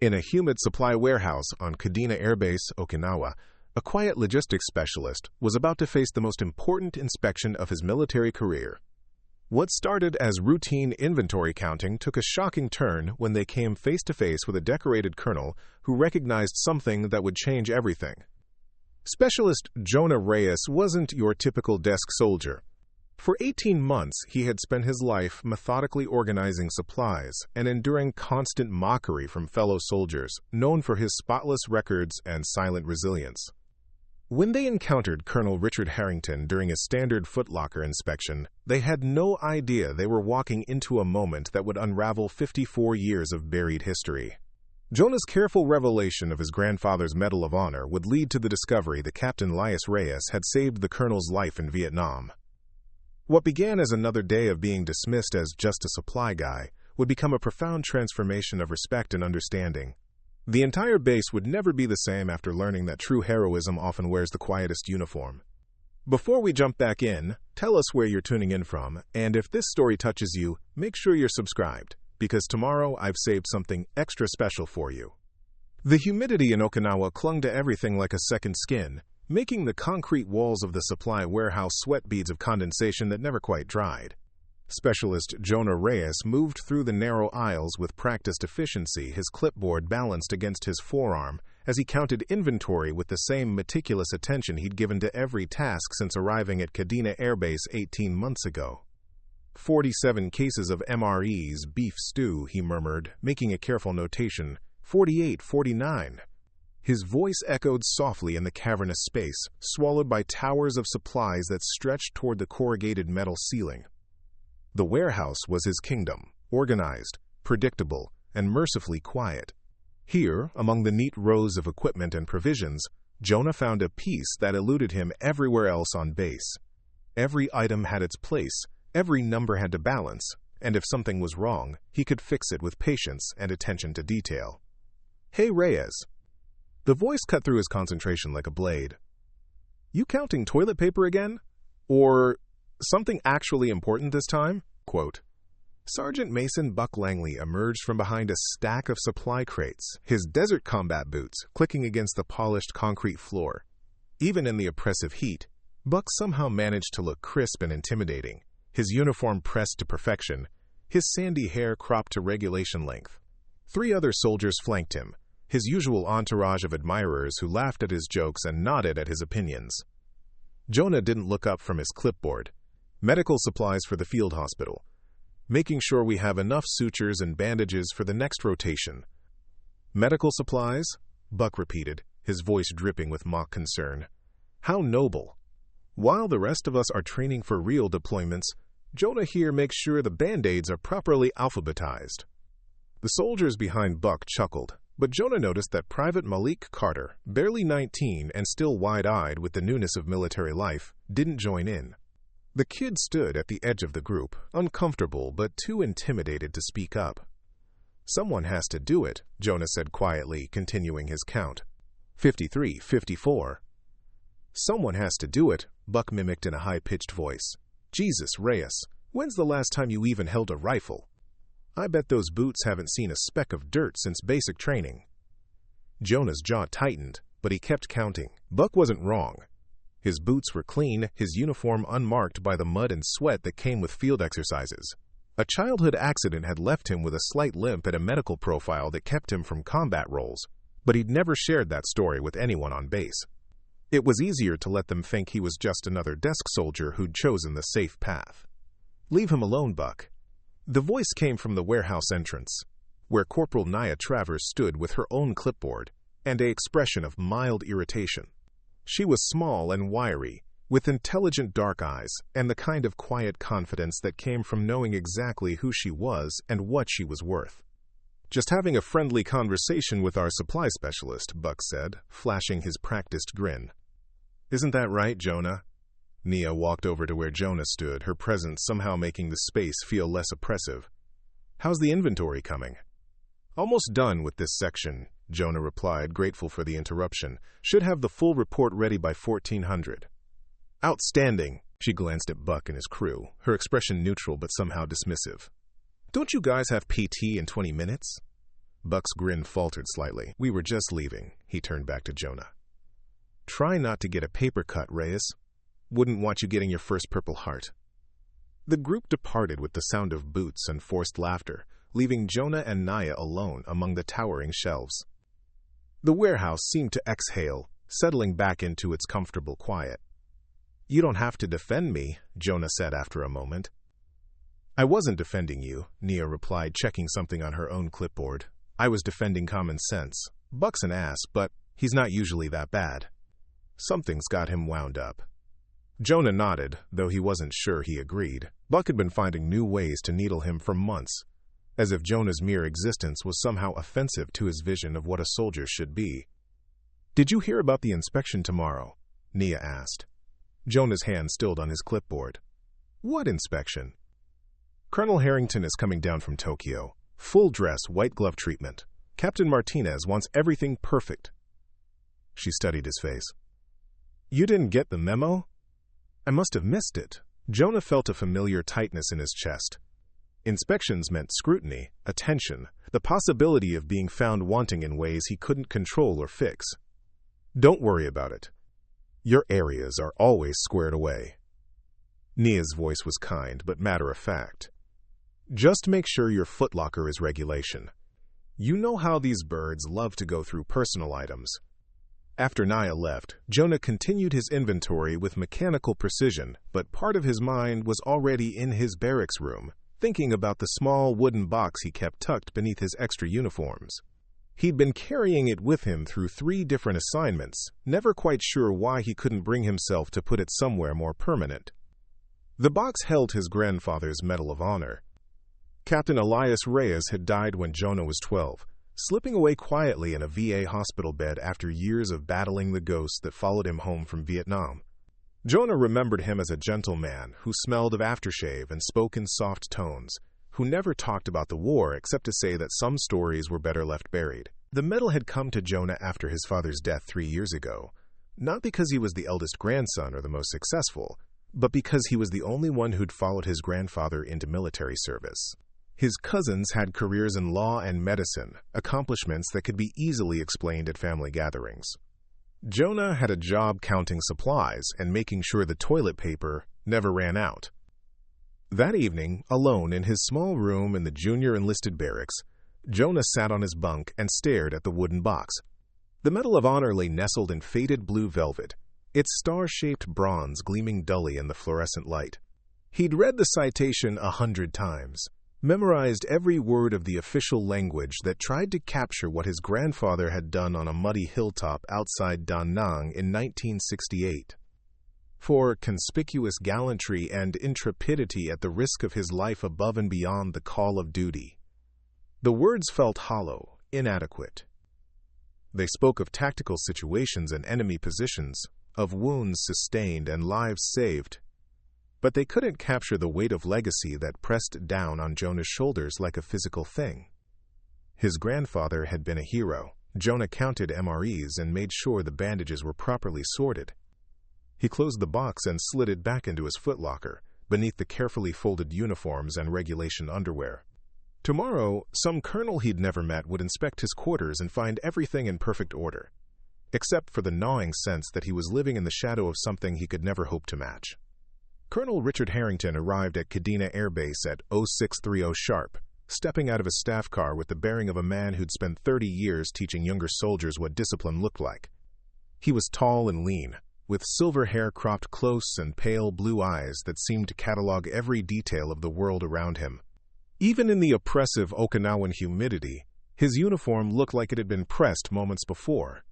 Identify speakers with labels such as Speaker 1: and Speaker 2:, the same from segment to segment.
Speaker 1: In a humid supply warehouse on Kadena Air Base, Okinawa, a quiet logistics specialist was about to face the most important inspection of his military career. What started as routine inventory counting took a shocking turn when they came face to face with a decorated colonel who recognized something that would change everything. Specialist Jonah Reyes wasn't your typical desk soldier. For 18 months, he had spent his life methodically organizing supplies and enduring constant mockery from fellow soldiers, known for his spotless records and silent resilience. When they encountered Colonel Richard Harrington during a standard footlocker inspection, they had no idea they were walking into a moment that would unravel 54 years of buried history. Jonah's careful revelation of his grandfather's Medal of Honor would lead to the discovery that Captain Elias Reyes had saved the colonel's life in Vietnam. What began as another day of being dismissed as just a supply guy would become a profound transformation of respect and understanding. The entire base would never be the same after learning that true heroism often wears the quietest uniform. Before we jump back in, tell us where you're tuning in from, and if this story touches you, make sure you're subscribed, because tomorrow I've saved something extra special for you. The humidity in Okinawa clung to everything like a second skin, making the concrete walls of the supply warehouse sweat beads of condensation that never quite dried. Specialist Jonah Reyes moved through the narrow aisles with practiced efficiency, his clipboard balanced against his forearm, as he counted inventory with the same meticulous attention he'd given to every task since arriving at Kadena Air Base 18 months ago. 47 cases of MRE's beef stew, he murmured, making a careful notation. 48-49. His voice echoed softly in the cavernous space, swallowed by towers of supplies that stretched toward the corrugated metal ceiling. The warehouse was his kingdom, organized, predictable, and mercifully quiet. Here, among the neat rows of equipment and provisions, Jonah found a peace that eluded him everywhere else on base. Every item had its place, every number had to balance, and if something was wrong, he could fix it with patience and attention to detail. "Hey, Reyes." The voice cut through his concentration like a blade. "You counting toilet paper again? Or something actually important this time?" Quote. Sergeant Mason Buck Langley emerged from behind a stack of supply crates, his desert combat boots clicking against the polished concrete floor. Even in the oppressive heat, Buck somehow managed to look crisp and intimidating, his uniform pressed to perfection, his sandy hair cropped to regulation length. 3 other soldiers flanked him, his usual entourage of admirers who laughed at his jokes and nodded at his opinions. Jonah didn't look up from his clipboard. Medical supplies for the field hospital. Making sure we have enough sutures and bandages for the next rotation. Medical supplies? Buck repeated, his voice dripping with mock concern. How noble. While the rest of us are training for real deployments, Jonah here makes sure the band-aids are properly alphabetized. The soldiers behind Buck chuckled, but Jonah noticed that Private Malik Carter, barely 19 and still wide-eyed with the newness of military life, didn't join in. The kid stood at the edge of the group, uncomfortable but too intimidated to speak up. "Someone has to do it," Jonah said quietly, continuing his count. 53, 54. "Someone has to do it," Buck mimicked in a high-pitched voice. "Jesus, Reyes, when's the last time you even held a rifle? I bet those boots haven't seen a speck of dirt since basic training." Jonah's jaw tightened, but he kept counting. Buck wasn't wrong. His boots were clean, his uniform unmarked by the mud and sweat that came with field exercises. A childhood accident had left him with a slight limp and a medical profile that kept him from combat roles, but he'd never shared that story with anyone on base. It was easier to let them think he was just another desk soldier who'd chosen the safe path. "Leave him alone, Buck." The voice came from the warehouse entrance, where Corporal Nia Travers stood with her own clipboard and an expression of mild irritation. She was small and wiry, with intelligent dark eyes and the kind of quiet confidence that came from knowing exactly who she was and what she was worth. "Just having a friendly conversation with our supply specialist," Buck said, flashing his practiced grin. "Isn't that right, Jonah?" Nia walked over to where Jonah stood, her presence somehow making the space feel less oppressive. "How's the inventory coming?" "Almost done with this section," Jonah replied, grateful for the interruption. "Should have the full report ready by 1400. "Outstanding." She glanced at Buck and his crew, her expression neutral but somehow dismissive. "Don't you guys have PT in 20 minutes? Buck's grin faltered slightly. "We were just leaving," he turned back to Jonah. "Try not to get a paper cut, Reyes. Wouldn't want you getting your first Purple Heart." The group departed with the sound of boots and forced laughter, leaving Jonah and Naya alone among the towering shelves. The warehouse seemed to exhale, settling back into its comfortable quiet. "You don't have to defend me," Jonah said after a moment. "I wasn't defending you," Nia replied, checking something on her own clipboard. "I was defending common sense. Buck's an ass, but he's not usually that bad. Something's got him wound up." Jonah nodded, though he wasn't sure he agreed. Buck had been finding new ways to needle him for months, as if Jonah's mere existence was somehow offensive to his vision of what a soldier should be. "Did you hear about the inspection tomorrow?" Nia asked. Jonah's hand stilled on his clipboard. "What inspection?" "Colonel Harrington is coming down from Tokyo. Full dress, white glove treatment. Captain Martinez wants everything perfect." She studied his face. "You didn't get the memo?" "I must have missed it." Jonah felt a familiar tightness in his chest. Inspections meant scrutiny, attention, the possibility of being found wanting in ways he couldn't control or fix. "Don't worry about it. Your areas are always squared away." Nia's voice was kind but matter-of-fact. "Just make sure your footlocker is regulation. You know how these birds love to go through personal items." After Nia left, Jonah continued his inventory with mechanical precision, but part of his mind was already in his barracks room, thinking about the small wooden box he kept tucked beneath his extra uniforms. He'd been carrying it with him through 3 different assignments, never quite sure why he couldn't bring himself to put it somewhere more permanent. The box held his grandfather's Medal of Honor. Captain Elias Reyes had died when Jonah was 12, slipping away quietly in a VA hospital bed after years of battling the ghosts that followed him home from Vietnam. Jonah remembered him as a gentle man who smelled of aftershave and spoke in soft tones, who never talked about the war except to say that some stories were better left buried. The medal had come to Jonah after his father's death 3 years ago, not because he was the eldest grandson or the most successful, but because he was the only one who'd followed his grandfather into military service. His cousins had careers in law and medicine, accomplishments that could be easily explained at family gatherings. Jonah had a job counting supplies and making sure the toilet paper never ran out. That evening, alone in his small room in the junior enlisted barracks, Jonah sat on his bunk and stared at the wooden box. The Medal of Honor lay nestled in faded blue velvet, its star-shaped bronze gleaming dully in the fluorescent light. He'd read the citation 100 times, memorized every word of the official language that tried to capture what his grandfather had done on a muddy hilltop outside Da Nang in 1968. For conspicuous gallantry and intrepidity at the risk of his life above and beyond the call of duty. The words felt hollow, inadequate. They spoke of tactical situations and enemy positions, of wounds sustained and lives saved, but they couldn't capture the weight of legacy that pressed down on Jonah's shoulders like a physical thing. His grandfather had been a hero. Jonah counted MREs and made sure the bandages were properly sorted. He closed the box and slid it back into his footlocker, beneath the carefully folded uniforms and regulation underwear. Tomorrow, some colonel he'd never met would inspect his quarters and find everything in perfect order, except for the gnawing sense that he was living in the shadow of something he could never hope to match. Colonel Richard Harrington arrived at Kadena Air Base at 0630 sharp, stepping out of a staff car with the bearing of a man who'd spent 30 years teaching younger soldiers what discipline looked like. He was tall and lean, with silver hair cropped close and pale blue eyes that seemed to catalog every detail of the world around him. Even in the oppressive Okinawan humidity, his uniform looked like it had been pressed moments before.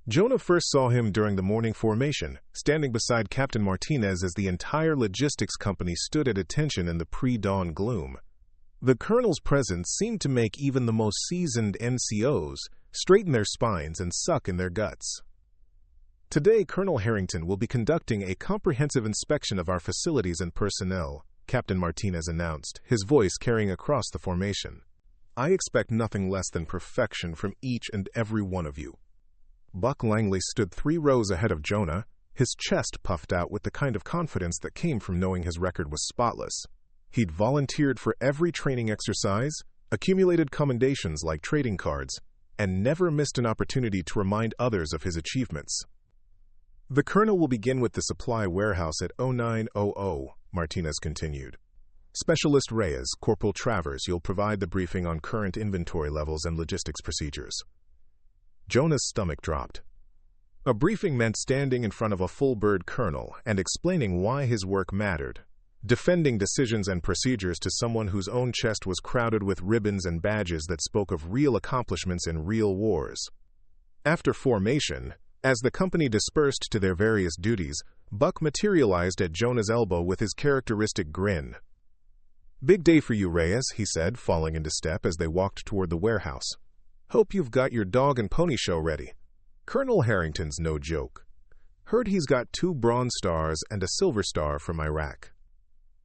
Speaker 1: Jonah first saw him during the morning formation, standing beside Captain Martinez as the entire logistics company stood at attention in the pre-dawn gloom. The colonel's presence seemed to make even the most seasoned NCOs straighten their spines and suck in their guts. Today, Colonel Harrington will be conducting a comprehensive inspection of our facilities and personnel, Captain Martinez announced, his voice carrying across the formation. "I expect nothing less than perfection from each and every one of you." Buck Langley stood 3 rows ahead of Jonah, his chest puffed out with the kind of confidence that came from knowing his record was spotless. He'd volunteered for every training exercise, accumulated commendations like trading cards, and never missed an opportunity to remind others of his achievements. "The Colonel will begin with the supply warehouse at 0900, Martinez continued. "Specialist Reyes, Corporal Travers, you'll provide the briefing on current inventory levels and logistics procedures." Jonah's stomach dropped. A briefing meant standing in front of a full-bird colonel and explaining why his work mattered, defending decisions and procedures to someone whose own chest was crowded with ribbons and badges that spoke of real accomplishments in real wars. After formation, as the company dispersed to their various duties, Buck materialized at Jonah's elbow with his characteristic grin. "Big day for you, Reyes," he said, falling into step as they walked toward the warehouse. "Hope you've got your dog and pony show ready. Colonel Harrington's no joke. Heard he's got 2 Bronze Stars and a Silver Star from Iraq."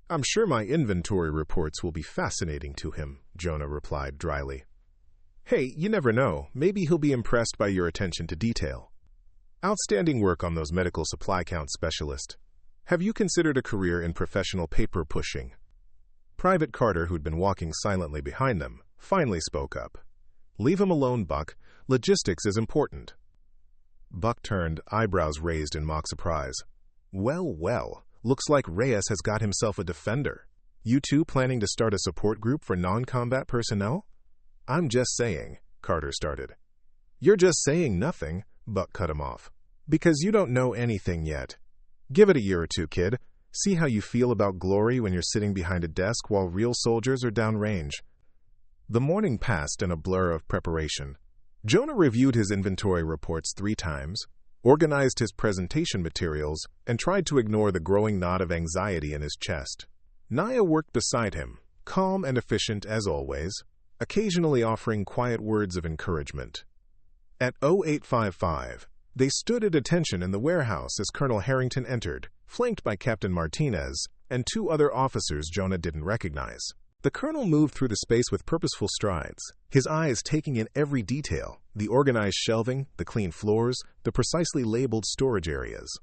Speaker 1: "I'm sure my inventory reports will be fascinating to him," Jonah replied dryly. "Hey, you never know. Maybe he'll be impressed by your attention to detail. Outstanding work on those medical supply count, Specialist. Have you considered a career in professional paper pushing?" Private Carter, who'd been walking silently behind them, finally spoke up. "Leave him alone, Buck. Logistics is important." Buck turned, eyebrows raised in mock surprise. Well, looks like Reyes has got himself a defender. You two planning to start a support group for non-combat personnel?" "I'm just saying," Carter started. "You're just saying nothing," Buck cut him off. "Because you don't know anything yet. Give it a year or two, kid. See how you feel about glory when you're sitting behind a desk while real soldiers are downrange." The morning passed in a blur of preparation. Jonah reviewed his inventory reports 3 times, organized his presentation materials, and tried to ignore the growing knot of anxiety in his chest. Naya worked beside him, calm and efficient as always, occasionally offering quiet words of encouragement. At 0855, they stood at attention in the warehouse as Colonel Harrington entered, flanked by Captain Martinez and 2 other officers Jonah didn't recognize. The colonel moved through the space with purposeful strides, his eyes taking in every detail, the organized shelving, the clean floors, the precisely labeled storage areas.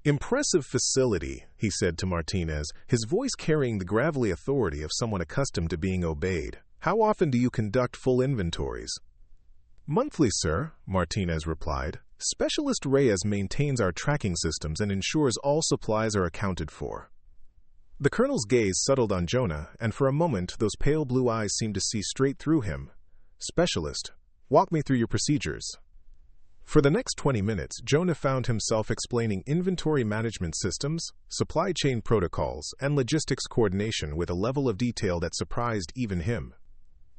Speaker 1: "Impressive facility," he said to Martinez, his voice carrying the gravelly authority of someone accustomed to being obeyed. "How often do you conduct full inventories?" "Monthly, sir," Martinez replied. "Specialist Reyes maintains our tracking systems and ensures all supplies are accounted for." The colonel's gaze settled on Jonah, and for a moment those pale blue eyes seemed to see straight through him. "Specialist, walk me through your procedures." For the next 20 minutes, Jonah found himself explaining inventory management systems, supply chain protocols, and logistics coordination with a level of detail that surprised even him.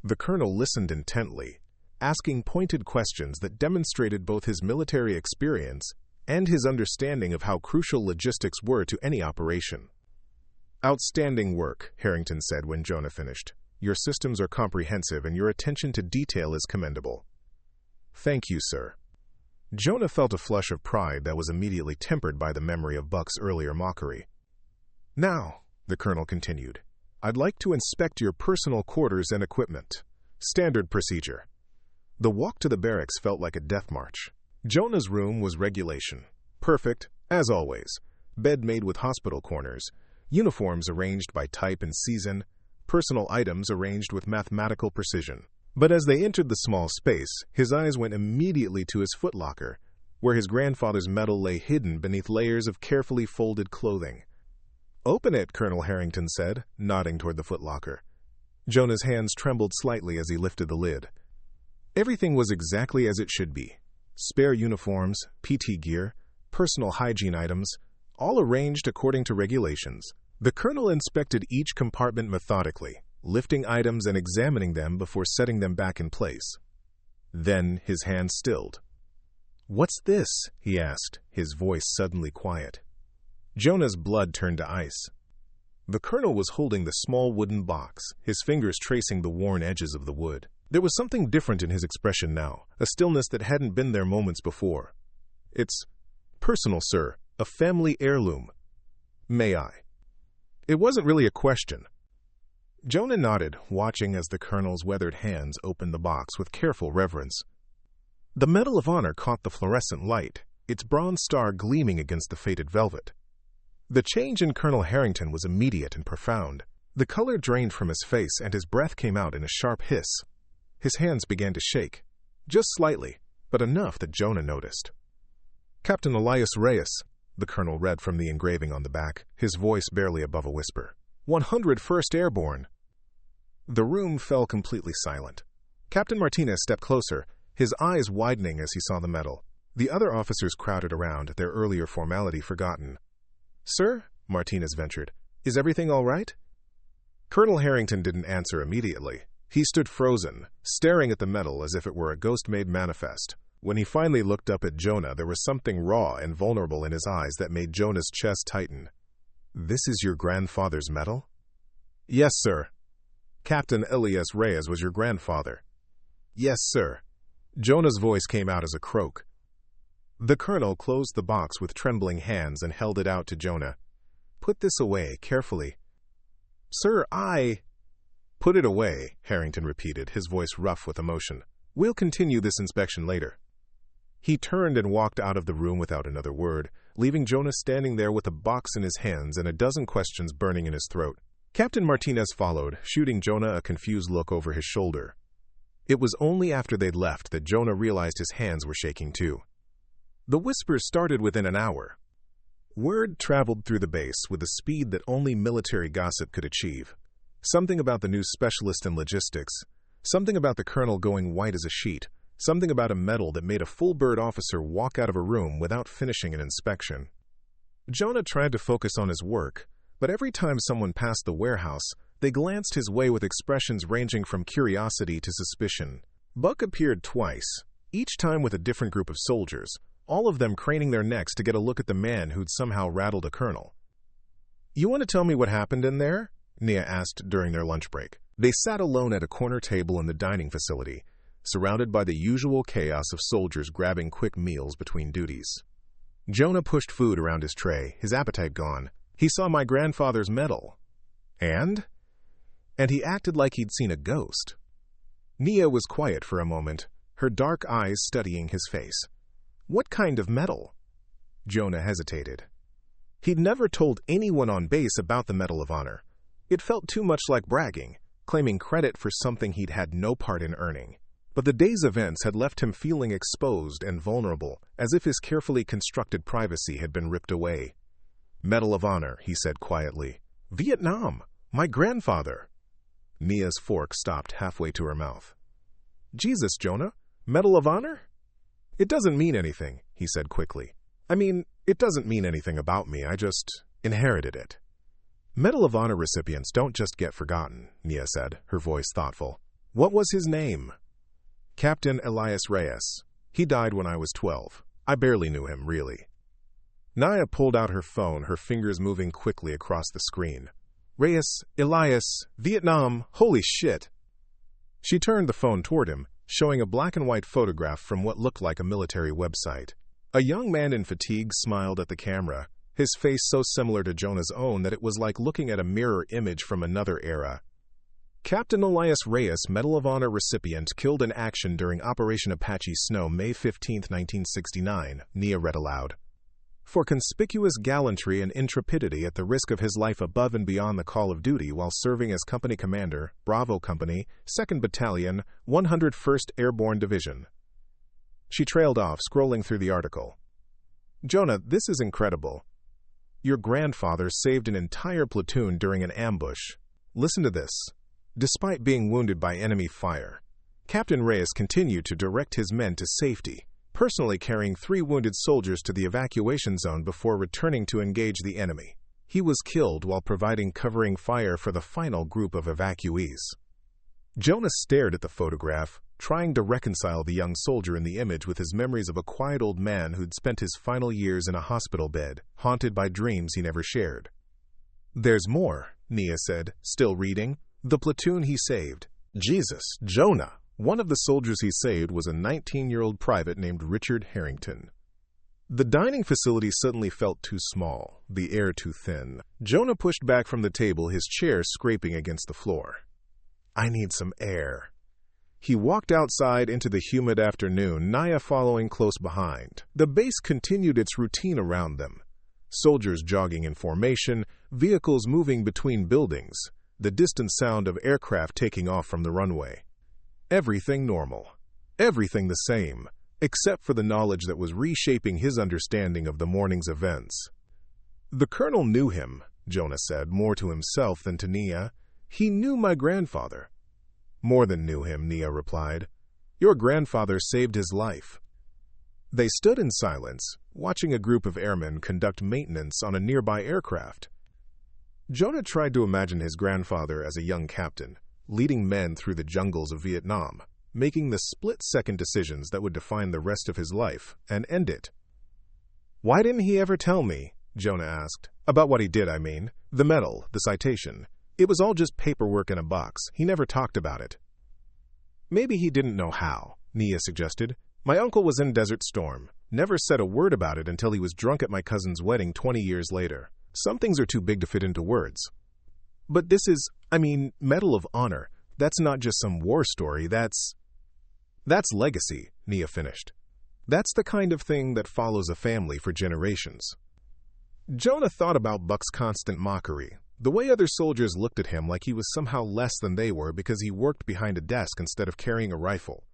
Speaker 1: The colonel listened intently, asking pointed questions that demonstrated both his military experience and his understanding of how crucial logistics were to any operation. "Outstanding work," Harrington said when Jonah finished. "Your systems are comprehensive and your attention to detail is commendable." "Thank you, sir." Jonah felt a flush of pride that was immediately tempered by the memory of Buck's earlier mockery. "Now," the colonel continued, "I'd like to inspect your personal quarters and equipment. Standard procedure." The walk to the barracks felt like a death march. Jonah's room was regulation. Perfect, as always. Bed made with hospital corners. Uniforms arranged by type and season, personal items arranged with mathematical precision. But as they entered the small space, his eyes went immediately to his footlocker, where his grandfather's medal lay hidden beneath layers of carefully folded clothing. "Open it," Colonel Harrington said, nodding toward the footlocker. Jonah's hands trembled slightly as he lifted the lid. Everything was exactly as it should be. Spare uniforms, PT gear, personal hygiene items, all arranged according to regulations. The colonel inspected each compartment methodically, lifting items and examining them before setting them back in place. Then his hands stilled. "What's this?" he asked, his voice suddenly quiet. Jonah's blood turned to ice. The colonel was holding the small wooden box, his fingers tracing the worn edges of the wood. There was something different in his expression now, a stillness that hadn't been there moments before. "It's personal, sir, a family heirloom. May I?" It wasn't really a question. Jonah nodded, watching as the colonel's weathered hands opened the box with careful reverence. The Medal of Honor caught the fluorescent light, its bronze star gleaming against the faded velvet. The change in Colonel Harrington was immediate and profound. The color drained from his face and his breath came out in a sharp hiss. His hands began to shake, just slightly, but enough that Jonah noticed. "Captain Elias Reyes," the colonel read from the engraving on the back, his voice barely above a whisper. 101st Airborne. The room fell completely silent. Captain Martinez stepped closer, his eyes widening as he saw the medal. The other officers crowded around, their earlier formality forgotten. "Sir," Martinez ventured, "is everything all right?" Colonel Harrington didn't answer immediately. He stood frozen, staring at the medal as if it were a ghost-made manifest. When he finally looked up at Jonah, there was something raw and vulnerable in his eyes that made Jonah's chest tighten. "This is your grandfather's medal?" "Yes, sir." "Captain Elias Reyes was your grandfather?" "Yes, sir." Jonah's voice came out as a croak. The colonel closed the box with trembling hands and held it out to Jonah. "Put this away, carefully." "Sir, Put it away," Harrington repeated, his voice rough with emotion. "We'll continue this inspection later." He turned and walked out of the room without another word, leaving Jonah standing there with a box in his hands and a dozen questions burning in his throat. Captain Martinez followed, shooting Jonah a confused look over his shoulder. It was only after they'd left that Jonah realized his hands were shaking too. The whispers started within an hour. Word traveled through the base with a speed that only military gossip could achieve. Something about the new specialist in logistics, something about the colonel going white as a sheet, something about a medal that made a full-bird officer walk out of a room without finishing an inspection. Jonah tried to focus on his work, but every time someone passed the warehouse, they glanced his way with expressions ranging from curiosity to suspicion. Buck appeared twice, each time with a different group of soldiers, all of them craning their necks to get a look at the man who'd somehow rattled a colonel. "You want to tell me what happened in there?" Nia asked during their lunch break. They sat alone at a corner table in the dining facility, surrounded by the usual chaos of soldiers grabbing quick meals between duties. Jonah pushed food around his tray, his appetite gone. "He saw my grandfather's medal." And he acted like he'd seen a ghost. Nia was quiet for a moment, her dark eyes studying his face. "What kind of medal?" Jonah hesitated. He'd never told anyone on base about the Medal of Honor. It felt too much like bragging, claiming credit for something he'd had no part in earning. But the day's events had left him feeling exposed and vulnerable, as if his carefully constructed privacy had been ripped away. "Medal of Honor," he said quietly. "Vietnam! My grandfather!" Nia's fork stopped halfway to her mouth. "Jesus, Jonah! Medal of Honor?" "It doesn't mean anything," he said quickly. "I mean, it doesn't mean anything about me. I just inherited it." "Medal of Honor recipients don't just get forgotten," Nia said, her voice thoughtful. "What was his name?" "Captain Elias Reyes. He died when I was 12. I barely knew him, really." Nia pulled out her phone, her fingers moving quickly across the screen. "Reyes, Elias, Vietnam, holy shit!" She turned the phone toward him, showing a black-and-white photograph from what looked like a military website. A young man in fatigues smiled at the camera, his face so similar to Jonah's own that it was like looking at a mirror image from another era. "Captain Elias Reyes, Medal of Honor recipient, killed in action during Operation Apache Snow, May 15, 1969, Nia read aloud. "For conspicuous gallantry and intrepidity at the risk of his life above and beyond the call of duty while serving as Company Commander, Bravo Company, 2nd Battalion, 101st Airborne Division." She trailed off, scrolling through the article. "Jonah, this is incredible. Your grandfather saved an entire platoon during an ambush. Listen to this. Despite being wounded by enemy fire, Captain Reyes continued to direct his men to safety, personally carrying 3 wounded soldiers to the evacuation zone before returning to engage the enemy. He was killed while providing covering fire for the final group of evacuees." Jonah stared at the photograph, trying to reconcile the young soldier in the image with his memories of a quiet old man who'd spent his final years in a hospital bed, haunted by dreams he never shared. "There's more," Nia said, still reading. "The platoon he saved. Jesus, Jonah! One of the soldiers he saved was a 19-year-old private named Richard Harrington." The dining facility suddenly felt too small, the air too thin. Jonah pushed back from the table, his chair scraping against the floor. "I need some air." He walked outside into the humid afternoon, Nia following close behind. The base continued its routine around them. Soldiers jogging in formation, vehicles moving between buildings, the distant sound of aircraft taking off from the runway. Everything normal. Everything the same, except for the knowledge that was reshaping his understanding of the morning's events. The colonel knew him, Jonah said, more to himself than to Nia. He knew my grandfather. More than knew him, Nia replied. Your grandfather saved his life. They stood in silence, watching a group of airmen conduct maintenance on a nearby aircraft. Jonah tried to imagine his grandfather as a young captain, leading men through the jungles of Vietnam, making the split-second decisions that would define the rest of his life and end it. Why didn't he ever tell me? Jonah asked. About what he did, I mean. The medal, the citation. It was all just paperwork in a box. He never talked about it. Maybe he didn't know how, Nia suggested. My uncle was in Desert Storm. Never said a word about it until he was drunk at my cousin's wedding 20 years later. Some things are too big to fit into words. But this is, Medal of Honor. That's not just some war story, that's legacy, Nia finished. That's the kind of thing that follows a family for generations. Jonah thought about Buck's constant mockery, the way other soldiers looked at him like he was somehow less than they were because he worked behind a desk instead of carrying a rifle.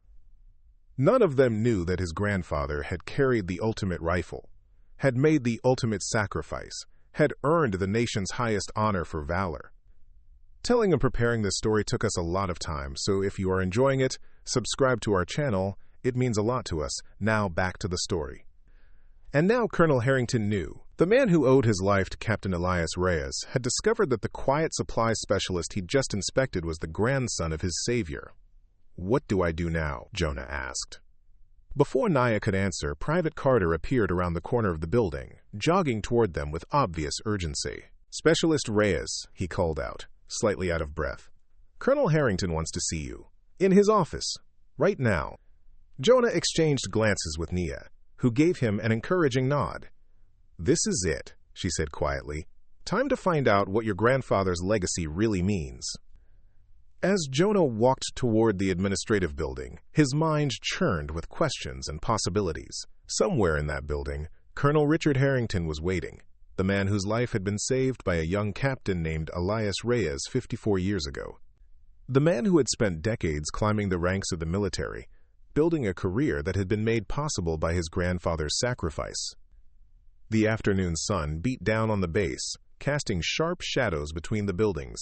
Speaker 1: None of them knew that his grandfather had carried the ultimate rifle, had made the ultimate sacrifice, had earned the nation's highest honor for valor. Telling and preparing this story took us a lot of time, so if you are enjoying it, subscribe to our channel. It means a lot to us. Now back to the story. And now Colonel Harrington knew. The man who owed his life to Captain Elias Reyes had discovered that the quiet supply specialist he'd just inspected was the grandson of his savior. What do I do now? Jonah asked. Before Nia could answer, Private Carter appeared around the corner of the building, jogging toward them with obvious urgency. Specialist Reyes, he called out, slightly out of breath. Colonel Harrington wants to see you. In his office. Right now. Jonah exchanged glances with Nia, who gave him an encouraging nod. This is it, she said quietly. Time to find out what your grandfather's legacy really means. As Jonah walked toward the administrative building, his mind churned with questions and possibilities. Somewhere in that building, Colonel Richard Harrington was waiting, the man whose life had been saved by a young captain named Elias Reyes 54 years ago. The man who had spent decades climbing the ranks of the military, building a career that had been made possible by his grandfather's sacrifice. The afternoon sun beat down on the base, casting sharp shadows between the buildings.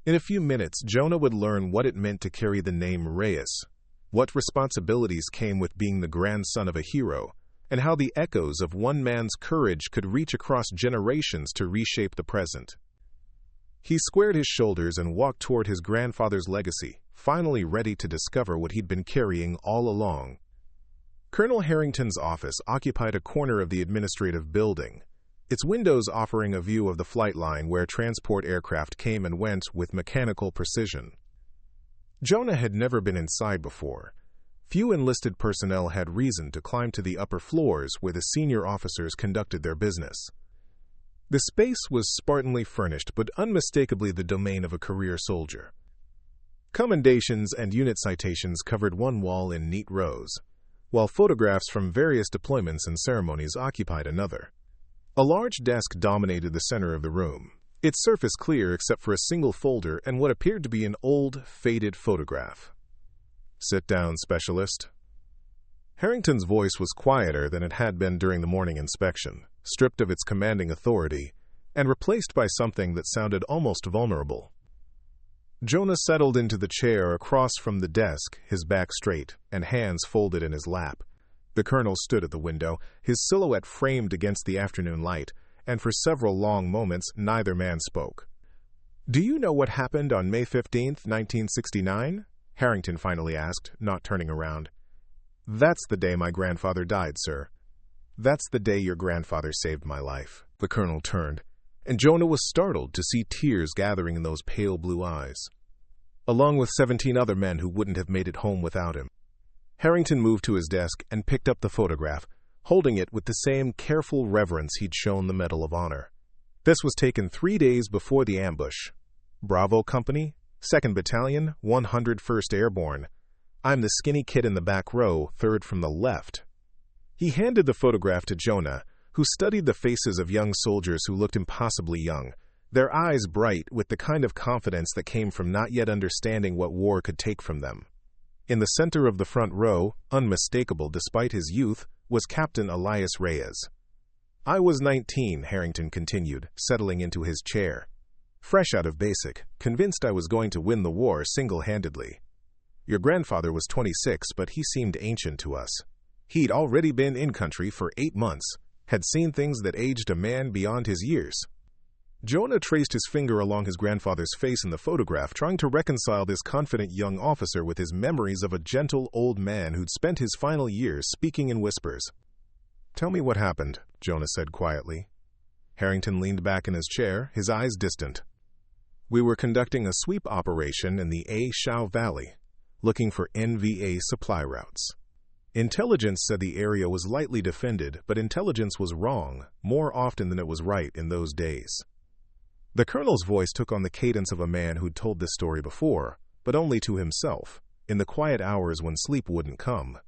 Speaker 1: In a few minutes, Jonah would learn what it meant to carry the name Reyes, what responsibilities came with being the grandson of a hero, and how the echoes of one man's courage could reach across generations to reshape the present. He squared his shoulders and walked toward his grandfather's legacy, finally ready to discover what he'd been carrying all along. Colonel Harrington's office occupied a corner of the administrative building, its windows offering a view of the flight line where transport aircraft came and went with mechanical precision. Jonah had never been inside before. Few enlisted personnel had reason to climb to the upper floors where the senior officers conducted their business. The space was spartanly furnished, but unmistakably the domain of a career soldier. Commendations and unit citations covered one wall in neat rows, while photographs from various deployments and ceremonies occupied another. A large desk dominated the center of the room, its surface clear except for a single folder and what appeared to be an old, faded photograph. Sit down, specialist. Harrington's voice was quieter than it had been during the morning inspection, stripped of its commanding authority, and replaced by something that sounded almost vulnerable. Jonah settled into the chair across from the desk, his back straight and hands folded in his lap. The colonel stood at the window, his silhouette framed against the afternoon light, and for several long moments neither man spoke. Do you know what happened on May 15th, 1969? Harrington finally asked, not turning around. That's the day my grandfather died, sir. That's the day your grandfather saved my life. The colonel turned, and Jonah was startled to see tears gathering in those pale blue eyes, along with 17 other men who wouldn't have made it home without him. Harrington moved to his desk and picked up the photograph, holding it with the same careful reverence he'd shown the Medal of Honor. This was taken 3 days before the ambush. Bravo Company, 2nd Battalion, 101st Airborne. I'm the skinny kid in the back row, third from the left. He handed the photograph to Jonah, who studied the faces of young soldiers who looked impossibly young, their eyes bright with the kind of confidence that came from not yet understanding what war could take from them. In the center of the front row, unmistakable despite his youth, was Captain Elias Reyes. "I was 19, Harrington continued, settling into his chair. "Fresh out of basic, convinced I was going to win the war single-handedly. Your grandfather was 26, but he seemed ancient to us. He'd already been in country for 8 months, had seen things that aged a man beyond his years." Jonah traced his finger along his grandfather's face in the photograph, trying to reconcile this confident young officer with his memories of a gentle old man who'd spent his final years speaking in whispers. "Tell me what happened," Jonah said quietly. Harrington leaned back in his chair, his eyes distant. "We were conducting a sweep operation in the A Shao Valley, looking for NVA supply routes. Intelligence said the area was lightly defended, but intelligence was wrong, more often than it was right in those days." The colonel's voice took on the cadence of a man who'd told this story before, but only to himself, in the quiet hours when sleep wouldn't come.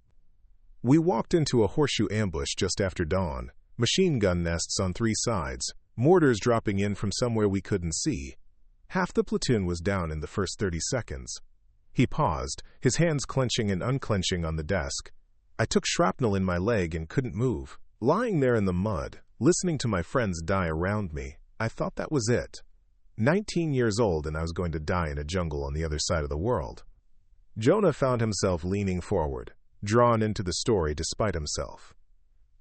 Speaker 1: "We walked into a horseshoe ambush just after dawn, machine gun nests on 3 sides, mortars dropping in from somewhere we couldn't see. Half the platoon was down in the first 30 seconds. He paused, his hands clenching and unclenching on the desk. "I took shrapnel in my leg and couldn't move. Lying there in the mud, listening to my friends die around me, I thought that was it. 19 years old and I was going to die in a jungle on the other side of the world." Jonah found himself leaning forward, drawn into the story despite himself.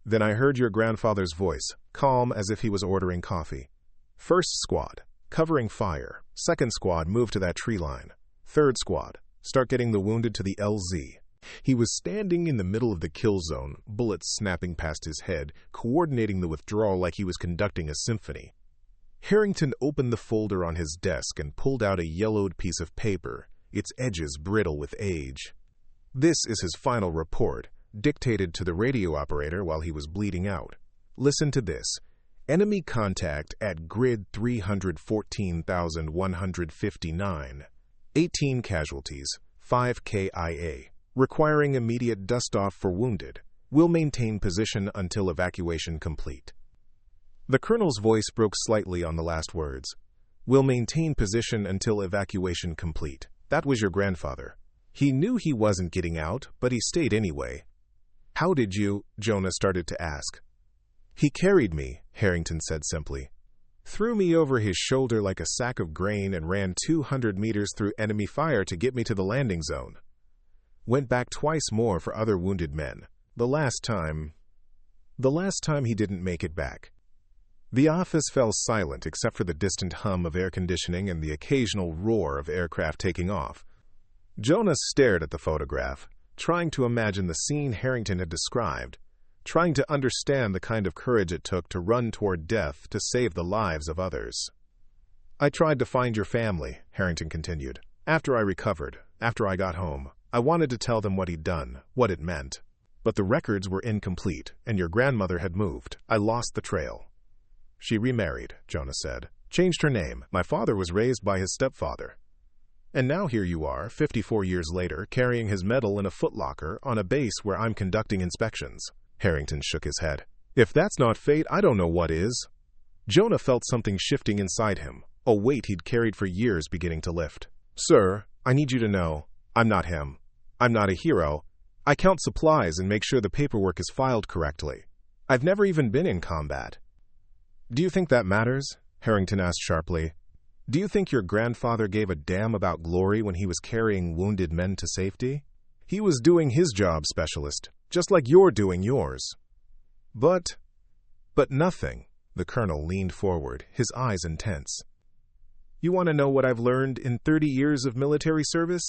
Speaker 1: "Then I heard your grandfather's voice, calm as if he was ordering coffee. 'First squad, covering fire. 2nd squad, move to that tree line. 3rd squad, start getting the wounded to the LZ.' He was standing in the middle of the kill zone, bullets snapping past his head, coordinating the withdrawal like he was conducting a symphony." Harrington opened the folder on his desk and pulled out a yellowed piece of paper, its edges brittle with age. "This is his final report, dictated to the radio operator while he was bleeding out. Listen to this. Enemy contact at grid 314,159. 18 casualties, 5 KIA. Requiring immediate dust-off for wounded. Will maintain position until evacuation complete." The colonel's voice broke slightly on the last words. "Will maintain position until evacuation complete." That was your grandfather. He knew he wasn't getting out, but he stayed anyway. "How did you?" Jonah started to ask. "He carried me," Harrington said simply. "Threw me over his shoulder like a sack of grain and ran 200 meters through enemy fire to get me to the landing zone. Went back twice more for other wounded men. The last time he didn't make it back." The office fell silent except for the distant hum of air conditioning and the occasional roar of aircraft taking off. Jonah stared at the photograph, trying to imagine the scene Harrington had described, trying to understand the kind of courage it took to run toward death to save the lives of others. "I tried to find your family," Harrington continued. "After I recovered, after I got home, I wanted to tell them what he'd done, what it meant. But the records were incomplete, and your grandmother had moved. I lost the trail." "She remarried," Jonah said. "Changed her name. My father was raised by his stepfather. And now here you are, 54 years later, carrying his medal in a footlocker on a base where I'm conducting inspections." Harrington shook his head. "If that's not fate, I don't know what is." Jonah felt something shifting inside him, a weight he'd carried for years beginning to lift. "Sir, I need you to know, I'm not him. I'm not a hero. I count supplies and make sure the paperwork is filed correctly. I've never even been in combat." "Do you think that matters?" Harrington asked sharply. "Do you think your grandfather gave a damn about glory when he was carrying wounded men to safety? He was doing his job, specialist, just like you're doing yours." But nothing." The colonel leaned forward, his eyes intense. "You want to know what I've learned in 30 years of military service?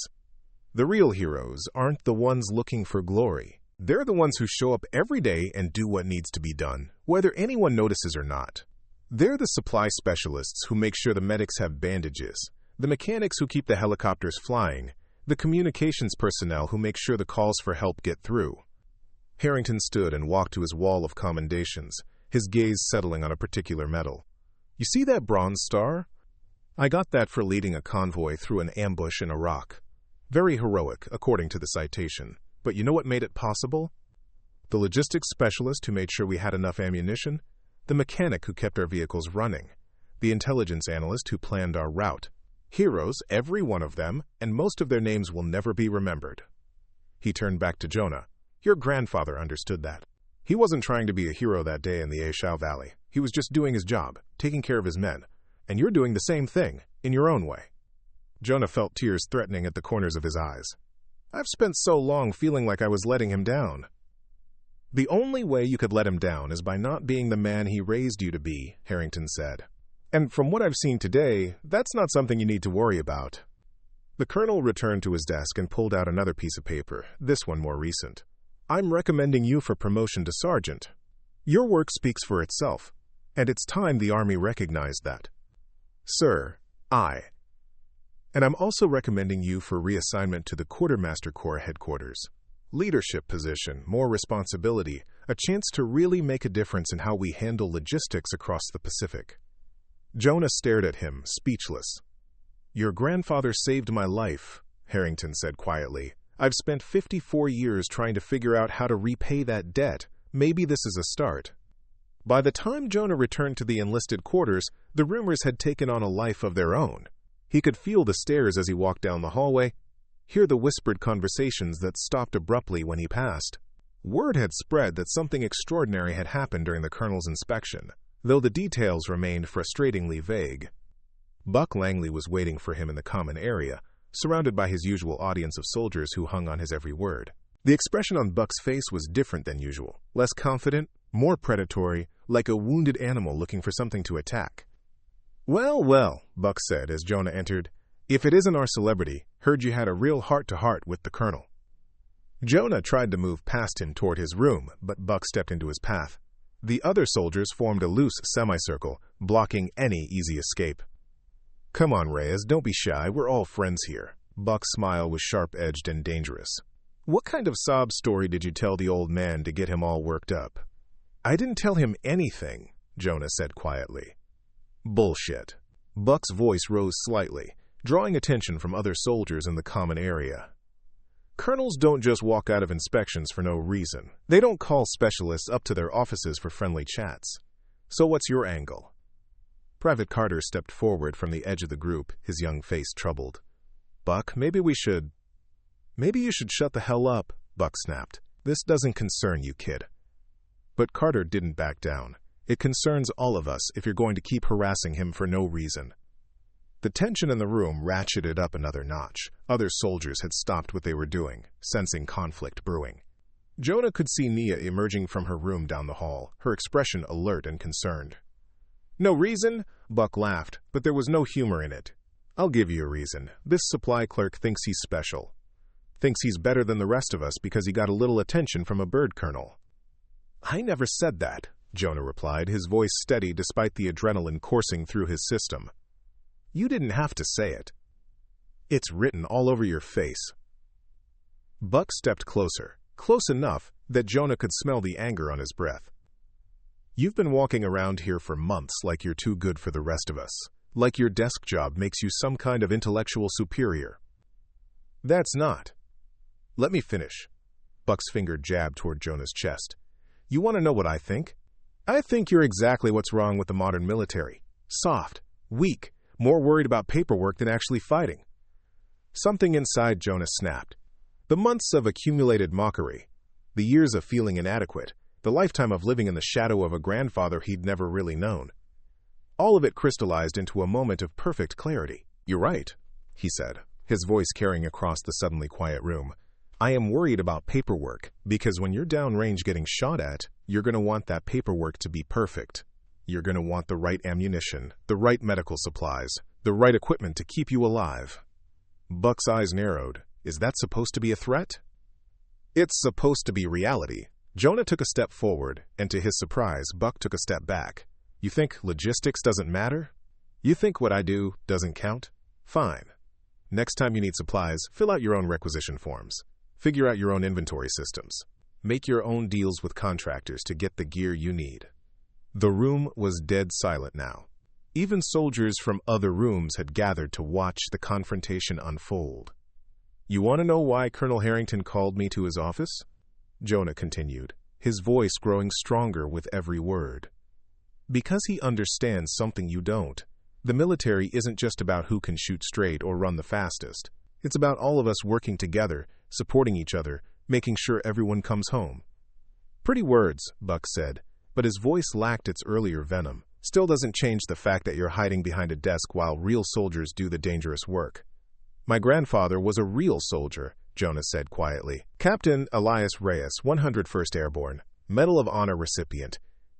Speaker 1: The real heroes aren't the ones looking for glory. They're the ones who show up every day and do what needs to be done, whether anyone notices or not. They're the supply specialists who make sure the medics have bandages, the mechanics who keep the helicopters flying, the communications personnel who make sure the calls for help get through." Harrington stood and walked to his wall of commendations, his gaze settling on a particular medal. "You see that bronze star? I got that for leading a convoy through an ambush in Iraq. Very heroic, according to the citation. But you know what made it possible? The logistics specialist who made sure we had enough ammunition, the mechanic who kept our vehicles running, the intelligence analyst who planned our route. Heroes, every one of them, and most of their names will never be remembered. He turned back to Jonah. Your grandfather understood that. He wasn't trying to be a hero that day in the Aishao Valley. He was just doing his job, taking care of his men. And you're doing the same thing, in your own way. Jonah felt tears threatening at the corners of his eyes. I've spent so long feeling like I was letting him down. The only way you could let him down is by not being the man he raised you to be, Harrington said. And from what I've seen today, that's not something you need to worry about. The colonel returned to his desk and pulled out another piece of paper, this one more recent. I'm recommending you for promotion to sergeant. Your work speaks for itself, and it's time the Army recognized that. Sir, and I'm also recommending you for reassignment to the Quartermaster Corps headquarters. Leadership position, more responsibility, a chance to really make a difference in how we handle logistics across the Pacific. Jonah stared at him, speechless. Your grandfather saved my life, Harrington said quietly. I've spent 54 years trying to figure out how to repay that debt. Maybe this is a start. By the time Jonah returned to the enlisted quarters, the rumors had taken on a life of their own. He could feel the stares as he walked down the hallway, hear the whispered conversations that stopped abruptly when he passed. Word had spread that something extraordinary had happened during the colonel's inspection, though the details remained frustratingly vague. Buck Langley was waiting for him in the common area, surrounded by his usual audience of soldiers who hung on his every word. The expression on Buck's face was different than usual, less confident, more predatory, like a wounded animal looking for something to attack. Well, well, Buck said as Jonah entered. If it isn't our celebrity, heard you had a real heart-to-heart with the colonel. Jonah tried to move past him toward his room, but Buck stepped into his path. The other soldiers formed a loose semicircle, blocking any easy escape. Come on, Reyes, don't be shy, we're all friends here. Buck's smile was sharp-edged and dangerous. What kind of sob story did you tell the old man to get him all worked up? I didn't tell him anything, Jonah said quietly. Bullshit. Buck's voice rose slightly, drawing attention from other soldiers in the common area. Colonels don't just walk out of inspections for no reason. They don't call specialists up to their offices for friendly chats. So what's your angle? Private Carter stepped forward from the edge of the group, his young face troubled. Buck, maybe you should shut the hell up, Buck snapped. This doesn't concern you, kid. But Carter didn't back down. It concerns all of us if you're going to keep harassing him for no reason. The tension in the room ratcheted up another notch. Other soldiers had stopped what they were doing, sensing conflict brewing. Jonah could see Nia emerging from her room down the hall, her expression alert and concerned. No reason? Buck laughed, but there was no humor in it. I'll give you a reason. This supply clerk thinks he's special. Thinks he's better than the rest of us because he got a little attention from a bird colonel. I never said that, Jonah replied, his voice steady despite the adrenaline coursing through his system. You didn't have to say it. It's written all over your face. Buck stepped closer, close enough that Jonah could smell the anger on his breath. You've been walking around here for months like you're too good for the rest of us, like your desk job makes you some kind of intellectual superior. That's not. Let me finish. Buck's finger jabbed toward Jonah's chest. You want to know what I think? I think you're exactly what's wrong with the modern military. Soft, weak, more worried about paperwork than actually fighting. Something inside Jonah snapped. The months of accumulated mockery, the years of feeling inadequate, the lifetime of living in the shadow of a grandfather he'd never really known. All of it crystallized into a moment of perfect clarity. You're right, he said, his voice carrying across the suddenly quiet room. I am worried about paperwork, because when you're downrange getting shot at, you're going to want that paperwork to be perfect. You're going to want the right ammunition, the right medical supplies, the right equipment to keep you alive. Buck's eyes narrowed. Is that supposed to be a threat? It's supposed to be reality. Jonah took a step forward, and to his surprise, Buck took a step back. You think logistics doesn't matter? You think what I do doesn't count? Fine. Next time you need supplies, fill out your own requisition forms. Figure out your own inventory systems. Make your own deals with contractors to get the gear you need. The room was dead silent now. Even soldiers from other rooms had gathered to watch the confrontation unfold. You want to know why Colonel Harrington called me to his office? Jonah continued, his voice growing stronger with every word. Because he understands something you don't. The military isn't just about who can shoot straight or run the fastest. It's about all of us working together, supporting each other, making sure everyone comes home. Pretty words, Buck said, but his voice lacked its earlier venom. Still doesn't change the fact that you're hiding behind a desk while real soldiers do the dangerous work. My grandfather was a real soldier, Jonah said quietly. Captain Elias Reyes, 101st Airborne, Medal of Honor recipient.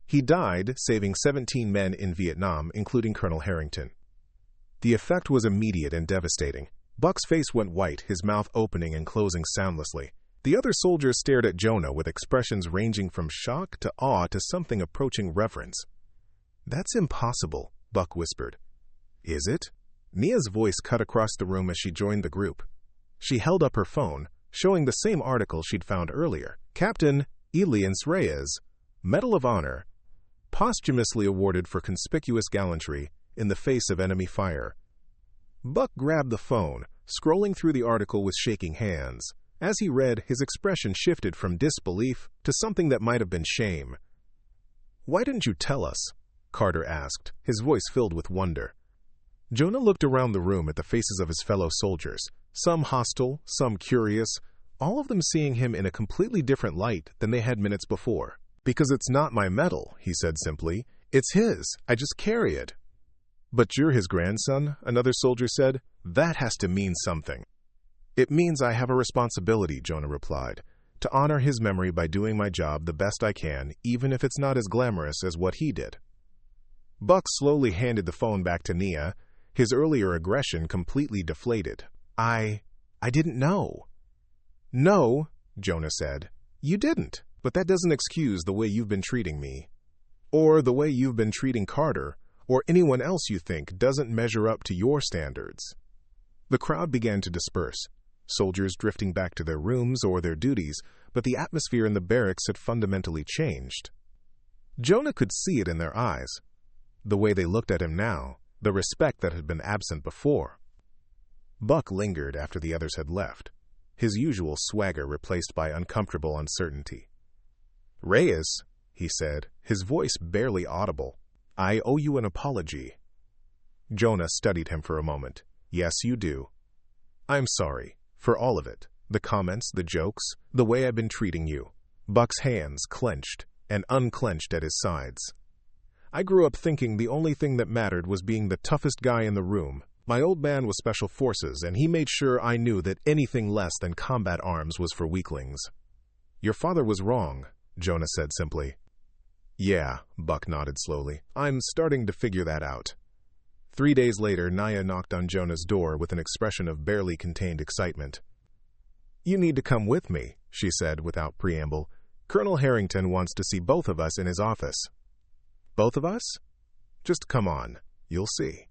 Speaker 1: He died saving 17 men in Vietnam, including Colonel Harrington. The effect was immediate and devastating. Buck's face went white, his mouth opening and closing soundlessly. The other soldiers stared at Jonah with expressions ranging from shock to awe to something approaching reverence. "That's impossible," Buck whispered. "Is it?" Nia's voice cut across the room as she joined the group. She held up her phone, showing the same article she'd found earlier. Captain Elias Reyes, Medal of Honor, posthumously awarded for conspicuous gallantry in the face of enemy fire. Buck grabbed the phone, scrolling through the article with shaking hands. As he read, his expression shifted from disbelief to something that might have been shame. "Why didn't you tell us?" Carter asked, his voice filled with wonder. Jonah looked around the room at the faces of his fellow soldiers, some hostile, some curious, all of them seeing him in a completely different light than they had minutes before. "Because it's not my medal," he said simply. "It's his. I just carry it." "But you're his grandson," another soldier said. "That has to mean something." "It means I have a responsibility," Jonah replied, "to honor his memory by doing my job the best I can, even if it's not as glamorous as what he did." Buck slowly handed the phone back to Nia, his earlier aggression completely deflated. I didn't know." "No," Jonah said. "You didn't. But that doesn't excuse the way you've been treating me. Or the way you've been treating Carter, or anyone else you think doesn't measure up to your standards." The crowd began to disperse, soldiers drifting back to their rooms or their duties, but the atmosphere in the barracks had fundamentally changed. Jonah could see it in their eyes. The way they looked at him now, the respect that had been absent before. Buck lingered after the others had left, his usual swagger replaced by uncomfortable uncertainty. "Reyes," he said, his voice barely audible, "I owe you an apology." Jonah studied him for a moment. "Yes, you do. I'm sorry, for all of it. The comments, the jokes, the way I've been treating you." Buck's hands clenched and unclenched at his sides. "I grew up thinking the only thing that mattered was being the toughest guy in the room. My old man was Special Forces, and he made sure I knew that anything less than combat arms was for weaklings." "Your father was wrong," Jonah said simply. "Yeah," Buck nodded slowly. "I'm starting to figure that out." 3 days later, Nia knocked on Jonah's door with an expression of barely contained excitement. "You need to come with me," she said without preamble. "Colonel Harrington wants to see both of us in his office." "Both of us?" "Just come on. You'll see."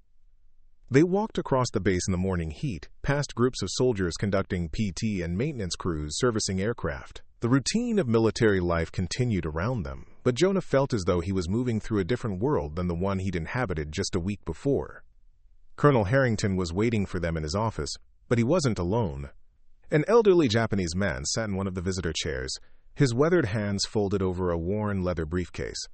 Speaker 1: They walked across the base in the morning heat, past groups of soldiers conducting PT and maintenance crews servicing aircraft. The routine of military life continued around them, but Jonah felt as though he was moving through a different world than the one he'd inhabited just a week before. Colonel Harrington was waiting for them in his office, but he wasn't alone. An elderly Japanese man sat in one of the visitor chairs, his weathered hands folded over a worn leather briefcase.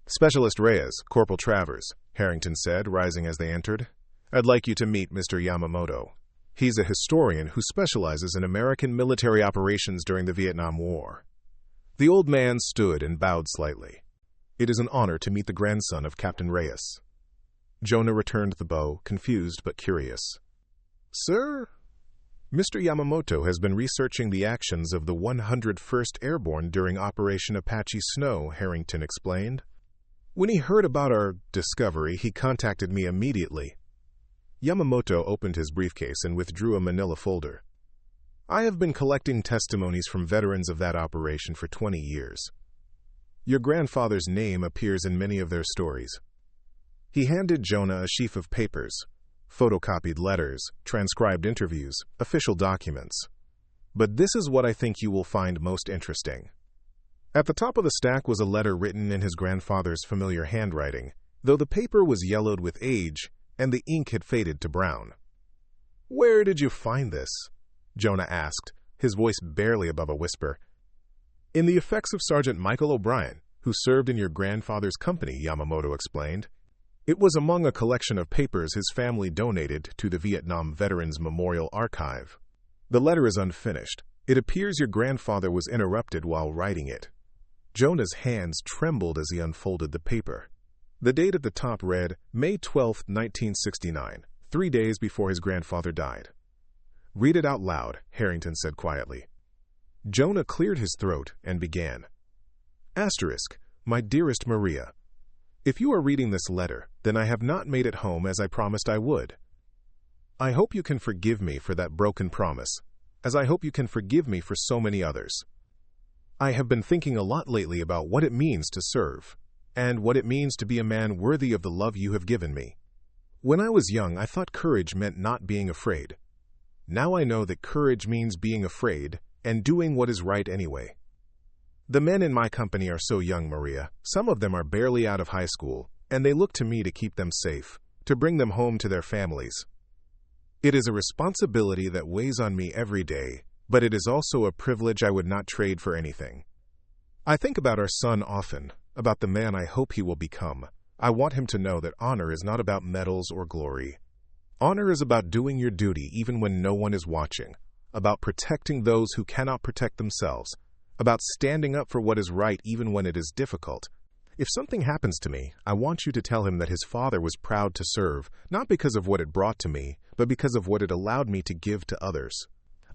Speaker 1: "Specialist Reyes, Corporal Travers," Harrington said, rising as they entered. "I'd like you to meet Mr. Yamamoto. He's a historian who specializes in American military operations during the Vietnam War." The old man stood and bowed slightly. "It is an honor to meet the grandson of Captain Reyes." Jonah returned the bow, confused but curious. "Sir?" "Mr. Yamamoto has been researching the actions of the 101st Airborne during Operation Apache Snow," Harrington explained. "When he heard about our discovery, he contacted me immediately." Yamamoto opened his briefcase and withdrew a manila folder. "I have been collecting testimonies from veterans of that operation for 20 years. Your grandfather's name appears in many of their stories." He handed Jonah a sheaf of papers, photocopied letters, transcribed interviews, official documents. "But this is what I think you will find most interesting." At the top of the stack was a letter written in his grandfather's familiar handwriting, though the paper was yellowed with age and the ink had faded to brown. "Where did you find this?" Jonah asked, his voice barely above a whisper. "In the effects of Sergeant Michael O'Brien, who served in your grandfather's company, Yamamoto explained. It was among a collection of papers his family donated to the Vietnam Veterans Memorial Archive. The letter is unfinished. It appears your grandfather was interrupted while writing it. Jonah's hands trembled as he unfolded the paper. The date at the top read, May 12, 1969, 3 days before his grandfather died. Read it out loud, Harrington said quietly. Jonah cleared his throat and began. Asterisk, my dearest Maria. If you are reading this letter, then I have not made it home as I promised I would. I hope you can forgive me for that broken promise, as I hope you can forgive me for so many others. I have been thinking a lot lately about what it means to serve, and what it means to be a man worthy of the love you have given me. When I was young, I thought courage meant not being afraid. Now I know that courage means being afraid and doing what is right anyway. The men in my company are so young, Maria. Some of them are barely out of high school, and they look to me to keep them safe, to bring them home to their families. It is a responsibility that weighs on me every day, but it is also a privilege I would not trade for anything. I think about our son often, about the man I hope he will become. I want him to know that honor is not about medals or glory. Honor is about doing your duty even when no one is watching, about protecting those who cannot protect themselves, about standing up for what is right even when it is difficult. If something happens to me, I want you to tell him that his father was proud to serve, not because of what it brought to me, but because of what it allowed me to give to others.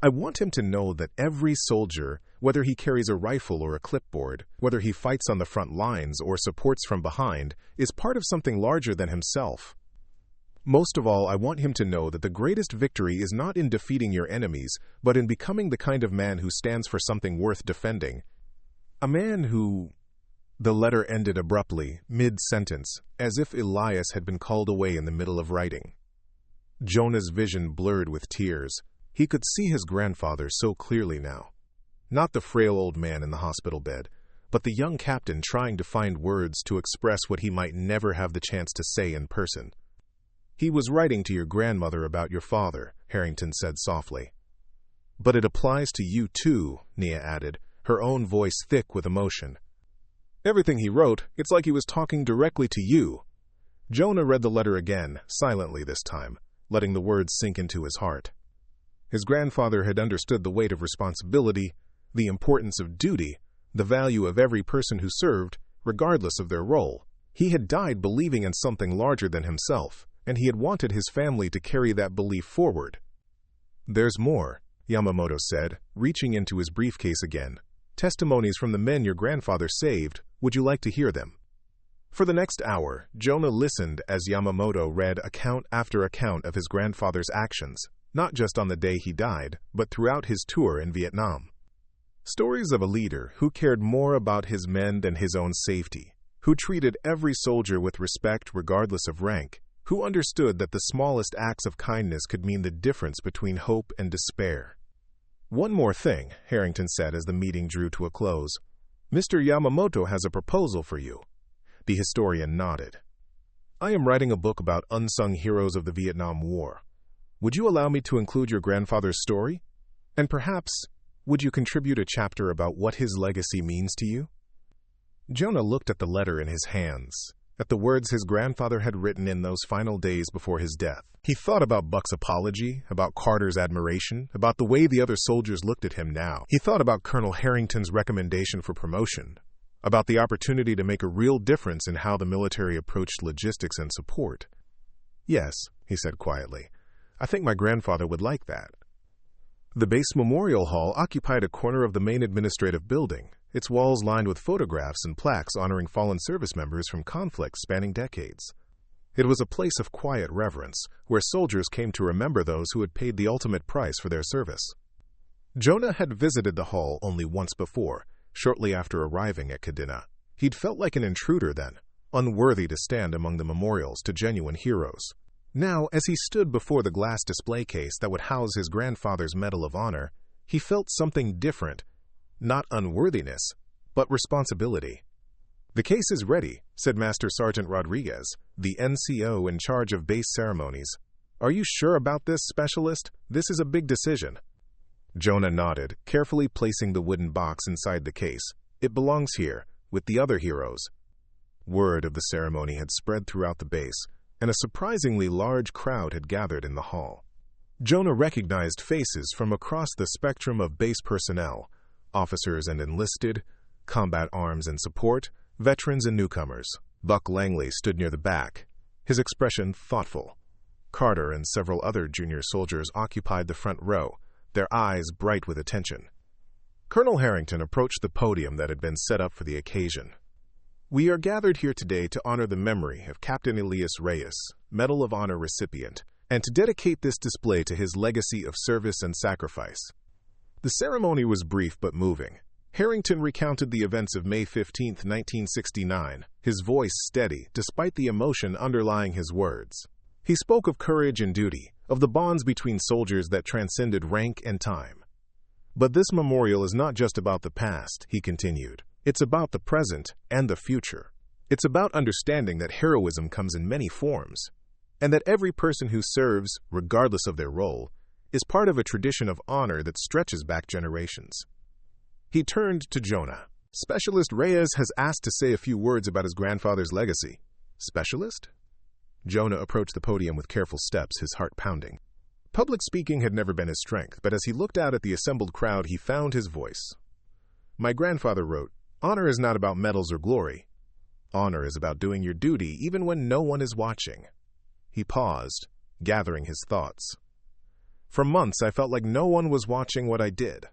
Speaker 1: I want him to know that every soldier, whether he carries a rifle or a clipboard, whether he fights on the front lines or supports from behind, is part of something larger than himself. Most of all, I want him to know that the greatest victory is not in defeating your enemies, but in becoming the kind of man who stands for something worth defending. A man who... The letter ended abruptly, mid-sentence, as if Elias had been called away in the middle of writing. Jonah's vision blurred with tears. He could see his grandfather so clearly now. Not the frail old man in the hospital bed, but the young captain trying to find words to express what he might never have the chance to say in person. He was writing to your grandmother about your father, Harrington said softly. But it applies to you too, Nia added, her own voice thick with emotion. Everything he wrote, it's like he was talking directly to you. Jonah read the letter again, silently this time, letting the words sink into his heart. His grandfather had understood the weight of responsibility, the importance of duty, the value of every person who served, regardless of their role. He had died believing in something larger than himself, and he had wanted his family to carry that belief forward. There's more, Yamamoto said, reaching into his briefcase again. Testimonies from the men your grandfather saved. Would you like to hear them? For the next hour, Jonah listened as Yamamoto read account after account of his grandfather's actions, not just on the day he died, but throughout his tour in Vietnam. Stories of a leader who cared more about his men than his own safety, who treated every soldier with respect regardless of rank, who understood that the smallest acts of kindness could mean the difference between hope and despair. One more thing, Harrington said as the meeting drew to a close. Mr. Yamamoto has a proposal for you. The historian nodded. I am writing a book about unsung heroes of the Vietnam War. Would you allow me to include your grandfather's story? And perhaps, would you contribute a chapter about what his legacy means to you? Jonah looked at the letter in his hands, at the words his grandfather had written in those final days before his death. He thought about Buck's apology, about Carter's admiration, about the way the other soldiers looked at him now. He thought about Colonel Harrington's recommendation for promotion, about the opportunity to make a real difference in how the military approached logistics and support. Yes, he said quietly, I think my grandfather would like that. The base memorial hall occupied a corner of the main administrative building, its walls lined with photographs and plaques honoring fallen service members from conflicts spanning decades. It was a place of quiet reverence, where soldiers came to remember those who had paid the ultimate price for their service. Jonah had visited the hall only once before, shortly after arriving at Kadena. He'd felt like an intruder then, unworthy to stand among the memorials to genuine heroes. Now, as he stood before the glass display case that would house his grandfather's Medal of Honor, he felt something different, not unworthiness, but responsibility. The case is ready, said Master Sergeant Rodriguez, the NCO in charge of base ceremonies. Are you sure about this, Specialist? This is a big decision. Jonah nodded, carefully placing the wooden box inside the case. It belongs here, with the other heroes. Word of the ceremony had spread throughout the base, and a surprisingly large crowd had gathered in the hall. Jonah recognized faces from across the spectrum of base personnel, officers and enlisted, combat arms and support, veterans and newcomers. Buck Langley stood near the back, his expression thoughtful. Carter and several other junior soldiers occupied the front row, their eyes bright with attention. Colonel Harrington approached the podium that had been set up for the occasion. "We are gathered here today to honor the memory of Captain Elias Reyes, Medal of Honor recipient, and to dedicate this display to his legacy of service and sacrifice." The ceremony was brief but moving. Harrington recounted the events of May 15, 1969, his voice steady despite the emotion underlying his words. He spoke of courage and duty, of the bonds between soldiers that transcended rank and time. "But this memorial is not just about the past," he continued. "It's about the present and the future. It's about understanding that heroism comes in many forms, and that every person who serves, regardless of their role, is part of a tradition of honor that stretches back generations." He turned to Jonah. "Specialist Reyes has asked to say a few words about his grandfather's legacy." "Specialist?" Jonah approached the podium with careful steps, his heart pounding. Public speaking had never been his strength, but as he looked out at the assembled crowd, he found his voice. "My grandfather wrote, 'Honor is not about medals or glory. Honor is about doing your duty even when no one is watching.'" He paused, gathering his thoughts. "For months, I felt like no one was watching what I did.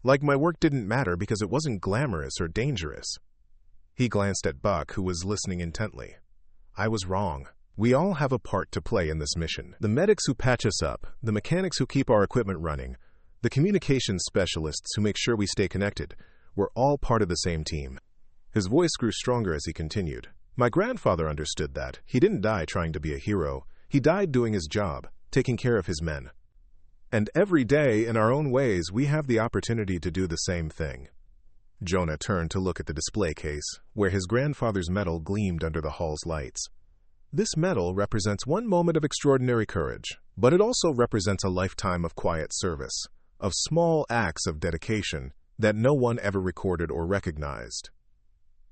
Speaker 1: Like my work didn't matter because it wasn't glamorous or dangerous." He glanced at Buck, who was listening intently. "I was wrong. We all have a part to play in this mission. The medics who patch us up, the mechanics who keep our equipment running, the communications specialists who make sure we stay connected, we're all part of the same team." His voice grew stronger as he continued. "My grandfather understood that. He didn't die trying to be a hero. He died doing his job, taking care of his men. And every day, in our own ways, we have the opportunity to do the same thing." Jonah turned to look at the display case, where his grandfather's medal gleamed under the hall's lights. "This medal represents one moment of extraordinary courage, but it also represents a lifetime of quiet service, of small acts of dedication that no one ever recorded or recognized."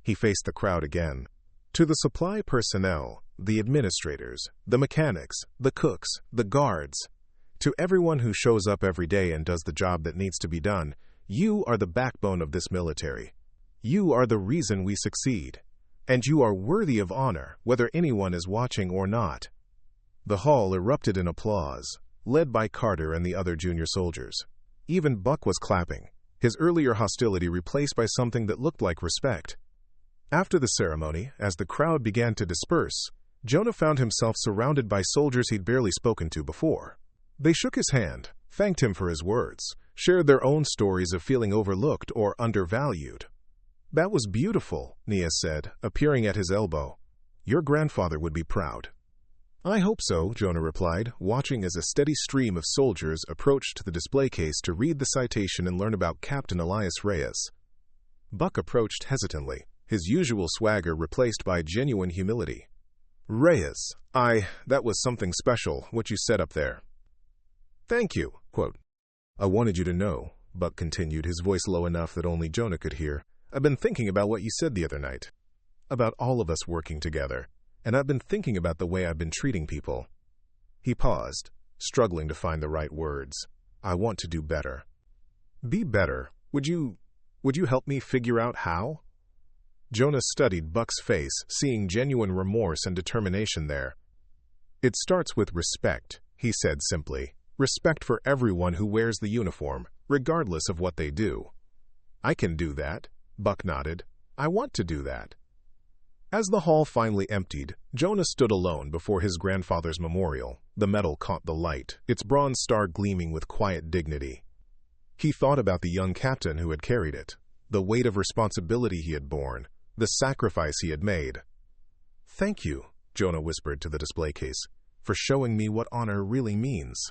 Speaker 1: He faced the crowd again. "To the supply personnel, the administrators, the mechanics, the cooks, the guards, to everyone who shows up every day and does the job that needs to be done, you are the backbone of this military. You are the reason we succeed. And you are worthy of honor, whether anyone is watching or not." The hall erupted in applause, led by Carter and the other junior soldiers. Even Buck was clapping, his earlier hostility replaced by something that looked like respect. After the ceremony, as the crowd began to disperse, Jonah found himself surrounded by soldiers he'd barely spoken to before. They shook his hand, thanked him for his words, shared their own stories of feeling overlooked or undervalued. "That was beautiful," Nia said, appearing at his elbow. "Your grandfather would be proud." "I hope so," Jonah replied, watching as a steady stream of soldiers approached the display case to read the citation and learn about Captain Elias Reyes. Buck approached hesitantly, his usual swagger replaced by genuine humility. "Reyes, that was something special, what you said up there." "Thank you." Quote, "I wanted you to know," Buck continued, his voice low enough that only Jonah could hear. "I've been thinking about what you said the other night, about all of us working together, and I've been thinking about the way I've been treating people." He paused, struggling to find the right words. "I want to do better." "Be better? Would you help me figure out how?" Jonah studied Buck's face, seeing genuine remorse and determination there. "It starts with respect," he said simply. "Respect for everyone who wears the uniform, regardless of what they do." "I can do that," Buck nodded. "I want to do that." As the hall finally emptied, Jonah stood alone before his grandfather's memorial. The medal caught the light, its bronze star gleaming with quiet dignity. He thought about the young captain who had carried it, the weight of responsibility he had borne, the sacrifice he had made. "Thank you," Jonah whispered to the display case, "for showing me what honor really means."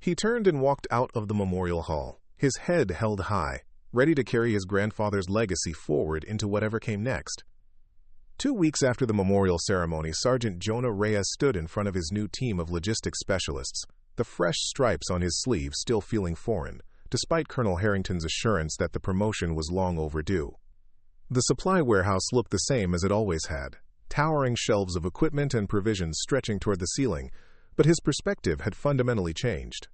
Speaker 1: He turned and walked out of the memorial hall, his head held high, ready to carry his grandfather's legacy forward into whatever came next. 2 weeks after the memorial ceremony, Sergeant Jonah Reyes stood in front of his new team of logistics specialists, the fresh stripes on his sleeve still feeling foreign, despite Colonel Harrington's assurance that the promotion was long overdue. The supply warehouse looked the same as it always had, towering shelves of equipment and provisions stretching toward the ceiling, but his perspective had fundamentally changed.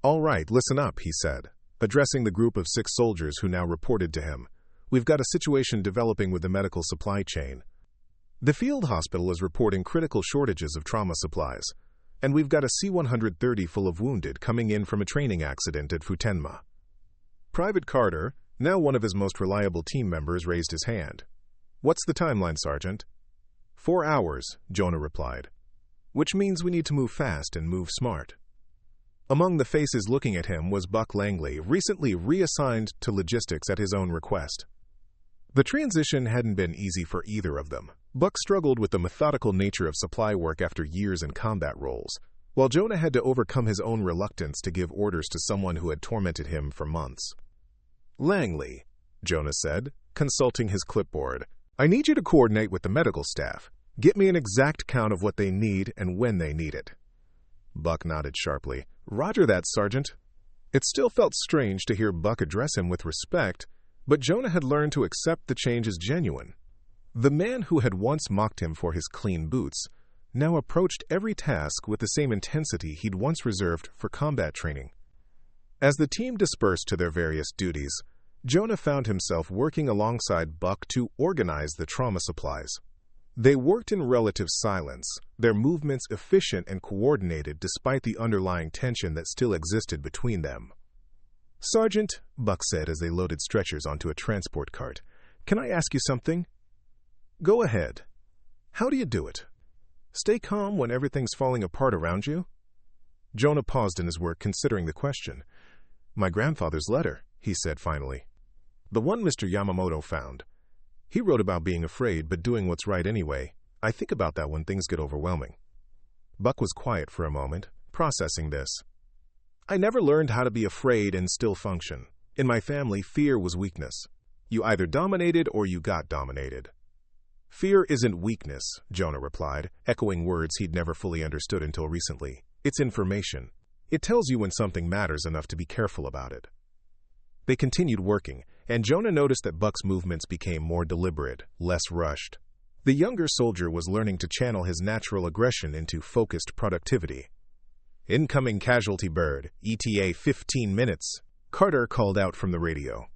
Speaker 1: "All right, listen up," he said, addressing the group of 6 soldiers who now reported to him. "We've got a situation developing with the medical supply chain. The field hospital is reporting critical shortages of trauma supplies, and we've got a C-130 full of wounded coming in from a training accident at Futenma." Private Carter, now one of his most reliable team members, raised his hand. "What's the timeline, Sergeant?" 4 hours, Jonah replied. "Which means we need to move fast and move smart." Among the faces looking at him was Buck Langley, recently reassigned to logistics at his own request. The transition hadn't been easy for either of them. Buck struggled with the methodical nature of supply work after years in combat roles, while Jonah had to overcome his own reluctance to give orders to someone who had tormented him for months. "Langley," Jonah said, consulting his clipboard, "I need you to coordinate with the medical staff. Get me an exact count of what they need and when they need it." Buck nodded sharply. "Roger that, Sergeant." It still felt strange to hear Buck address him with respect, but Jonah had learned to accept the change as genuine. The man who had once mocked him for his clean boots now approached every task with the same intensity he'd once reserved for combat training. As the team dispersed to their various duties, Jonah found himself working alongside Buck to organize the trauma supplies. They worked in relative silence, their movements efficient and coordinated despite the underlying tension that still existed between them. "Sergeant," Buck said as they loaded stretchers onto a transport cart, "can I ask you something?" "Go ahead." "How do you do it? Stay calm when everything's falling apart around you?" Jonah paused in his work, considering the question. "My grandfather's letter," he said finally. "The one Mr. Yamamoto found. He wrote about being afraid but doing what's right anyway. I think about that when things get overwhelming." Buck was quiet for a moment, processing this. "I never learned how to be afraid and still function. In my family, fear was weakness. You either dominated or you got dominated." "Fear isn't weakness," Jonah replied, echoing words he'd never fully understood until recently. "It's information. It tells you when something matters enough to be careful about it." They continued working, and Jonah noticed that Buck's movements became more deliberate, less rushed. The younger soldier was learning to channel his natural aggression into focused productivity. "Incoming casualty bird, ETA 15 minutes, Carter called out from the radio.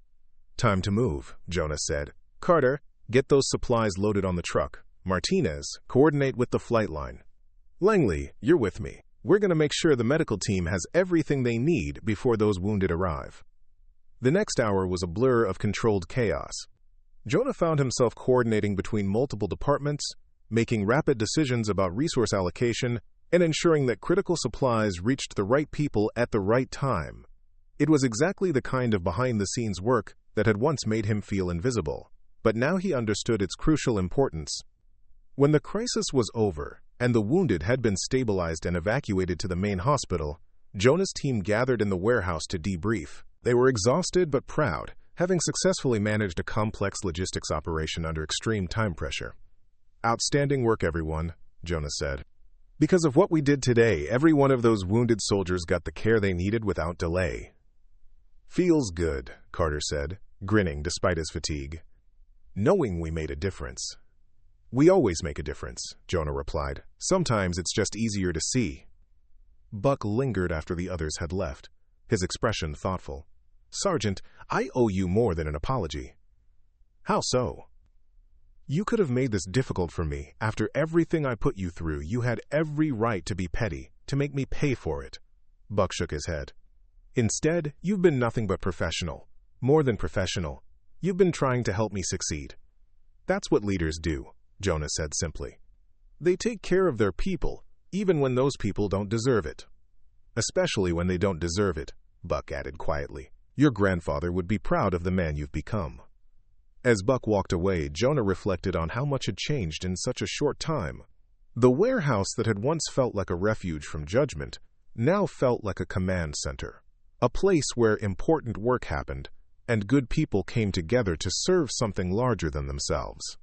Speaker 1: "Time to move," Jonah said. "Carter, get those supplies loaded on the truck. Martinez, coordinate with the flight line. Langley, you're with me. We're going to make sure the medical team has everything they need before those wounded arrive." The next hour was a blur of controlled chaos. Jonah found himself coordinating between multiple departments, making rapid decisions about resource allocation, and ensuring that critical supplies reached the right people at the right time. It was exactly the kind of behind-the-scenes work that had once made him feel invisible, but now he understood its crucial importance. When the crisis was over, and the wounded had been stabilized and evacuated to the main hospital, Jonah's team gathered in the warehouse to debrief. They were exhausted but proud, having successfully managed a complex logistics operation under extreme time pressure. "Outstanding work, everyone," Jonah said. "Because of what we did today, every one of those wounded soldiers got the care they needed without delay." "Feels good," Carter said, grinning despite his fatigue. "Knowing we made a difference." "We always make a difference," Jonah replied. "Sometimes it's just easier to see." Buck lingered after the others had left, his expression thoughtful. "Sergeant, I owe you more than an apology." "How so?" "You could have made this difficult for me. After everything I put you through, you had every right to be petty, to make me pay for it." Buck shook his head. "Instead, you've been nothing but professional. More than professional. You've been trying to help me succeed." "That's what leaders do," Jonah said simply. "They take care of their people, even when those people don't deserve it." "Especially when they don't deserve it," Buck added quietly. "Your grandfather would be proud of the man you've become." As Buck walked away, Jonah reflected on how much had changed in such a short time. The warehouse that had once felt like a refuge from judgment now felt like a command center, a place where important work happened and good people came together to serve something larger than themselves.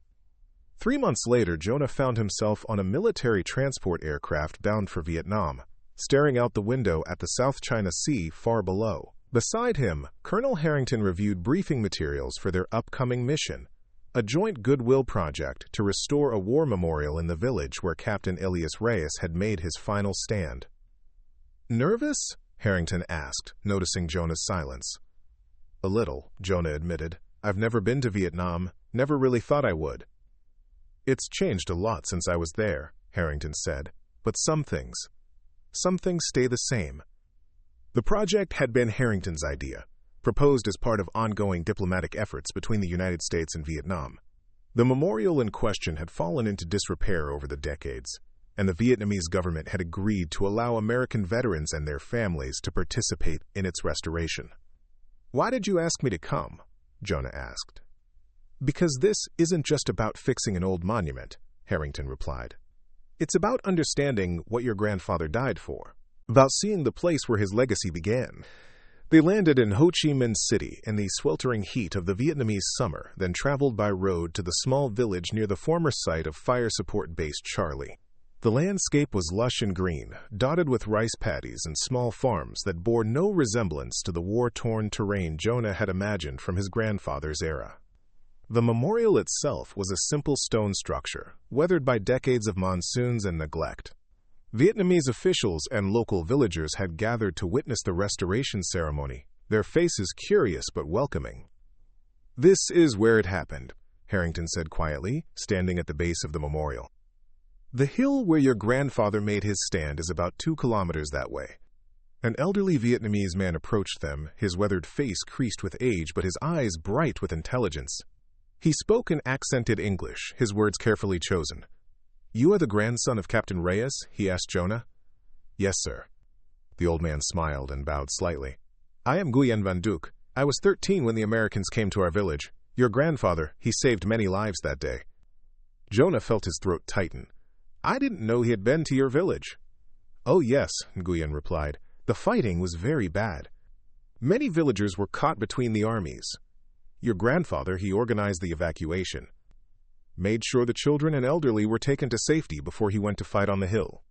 Speaker 1: 3 months later, Jonah found himself on a military transport aircraft bound for Vietnam, staring out the window at the South China Sea far below. Beside him, Colonel Harrington reviewed briefing materials for their upcoming mission, a joint goodwill project to restore a war memorial in the village where Captain Elias Reyes had made his final stand. "Nervous?" Harrington asked, noticing Jonah's silence. "A little," Jonah admitted. "I've never been to Vietnam, never really thought I would." "It's changed a lot since I was there," Harrington said, "but some things stay the same." The project had been Harrington's idea, proposed as part of ongoing diplomatic efforts between the United States and Vietnam. The memorial in question had fallen into disrepair over the decades, and the Vietnamese government had agreed to allow American veterans and their families to participate in its restoration. "Why did you ask me to come?" Jonah asked. "Because this isn't just about fixing an old monument," Harrington replied. "It's about understanding what your grandfather died for, about seeing the place where his legacy began." They landed in Ho Chi Minh City in the sweltering heat of the Vietnamese summer, then traveled by road to the small village near the former site of Fire Support Base Charlie. The landscape was lush and green, dotted with rice paddies and small farms that bore no resemblance to the war-torn terrain Jonah had imagined from his grandfather's era. The memorial itself was a simple stone structure, weathered by decades of monsoons and neglect. Vietnamese officials and local villagers had gathered to witness the restoration ceremony, their faces curious but welcoming. "This is where it happened," Harrington said quietly, standing at the base of the memorial. "The hill where your grandfather made his stand is about 2 kilometers that way." An elderly Vietnamese man approached them, his weathered face creased with age but his eyes bright with intelligence. He spoke in accented English, his words carefully chosen. "You are the grandson of Captain Reyes?" he asked Jonah. "Yes, sir." The old man smiled and bowed slightly. "I am Nguyen Van Duc. I was 13 when the Americans came to our village. Your grandfather, he saved many lives that day." Jonah felt his throat tighten. "I didn't know he had been to your village." "Oh yes," Nguyen replied. "The fighting was very bad. Many villagers were caught between the armies. Your grandfather, he organized the evacuation. Made sure the children and elderly were taken to safety before he went to fight on the hill."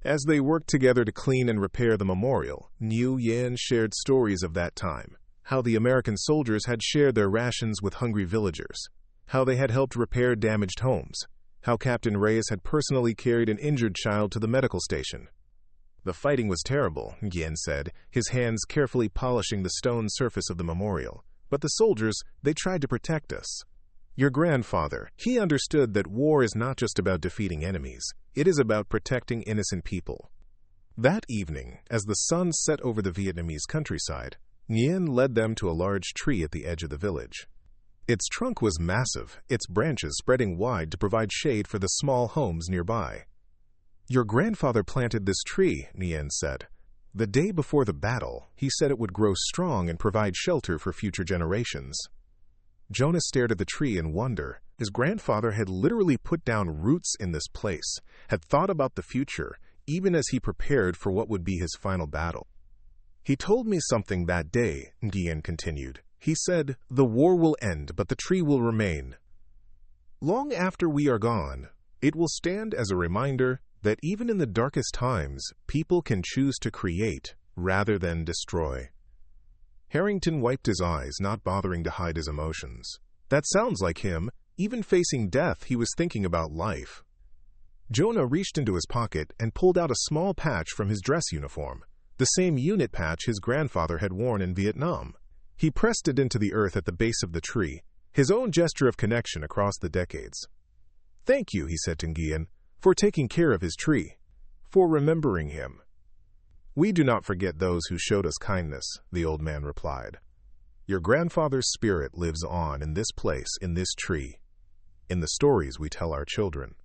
Speaker 1: As they worked together to clean and repair the memorial, Nguyen shared stories of that time, how the American soldiers had shared their rations with hungry villagers, how they had helped repair damaged homes, how Captain Reyes had personally carried an injured child to the medical station. "The fighting was terrible," Nguyen said, his hands carefully polishing the stone surface of the memorial. "But the soldiers, they tried to protect us. Your grandfather, he understood that war is not just about defeating enemies, it is about protecting innocent people." That evening, as the sun set over the Vietnamese countryside, Nguyen led them to a large tree at the edge of the village. Its trunk was massive, its branches spreading wide to provide shade for the small homes nearby. "Your grandfather planted this tree," Nguyen said. "The day before the battle, he said it would grow strong and provide shelter for future generations." Jonah stared at the tree in wonder. His grandfather had literally put down roots in this place, had thought about the future, even as he prepared for what would be his final battle. "He told me something that day," Nguyen continued. "He said, 'The war will end, but the tree will remain. Long after we are gone, it will stand as a reminder that even in the darkest times, people can choose to create rather than destroy.'" Harrington wiped his eyes, not bothering to hide his emotions. "That sounds like him. Even facing death, he was thinking about life." Jonah reached into his pocket and pulled out a small patch from his dress uniform, the same unit patch his grandfather had worn in Vietnam. He pressed it into the earth at the base of the tree, his own gesture of connection across the decades. "Thank you," he said to Nguyen, "for taking care of his tree, for remembering him." "We do not forget those who showed us kindness," the old man replied. "Your grandfather's spirit lives on in this place, in this tree, in the stories we tell our children."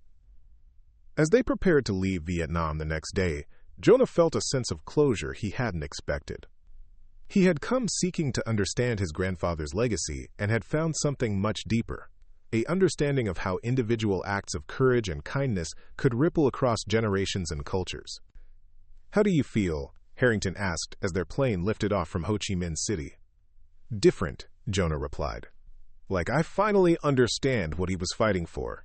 Speaker 1: As they prepared to leave Vietnam the next day, Jonah felt a sense of closure he hadn't expected. He had come seeking to understand his grandfather's legacy and had found something much deeper, an understanding of how individual acts of courage and kindness could ripple across generations and cultures. "How do you feel?" Harrington asked as their plane lifted off from Ho Chi Minh City. "Different," Jonah replied. "Like I finally understand what he was fighting for.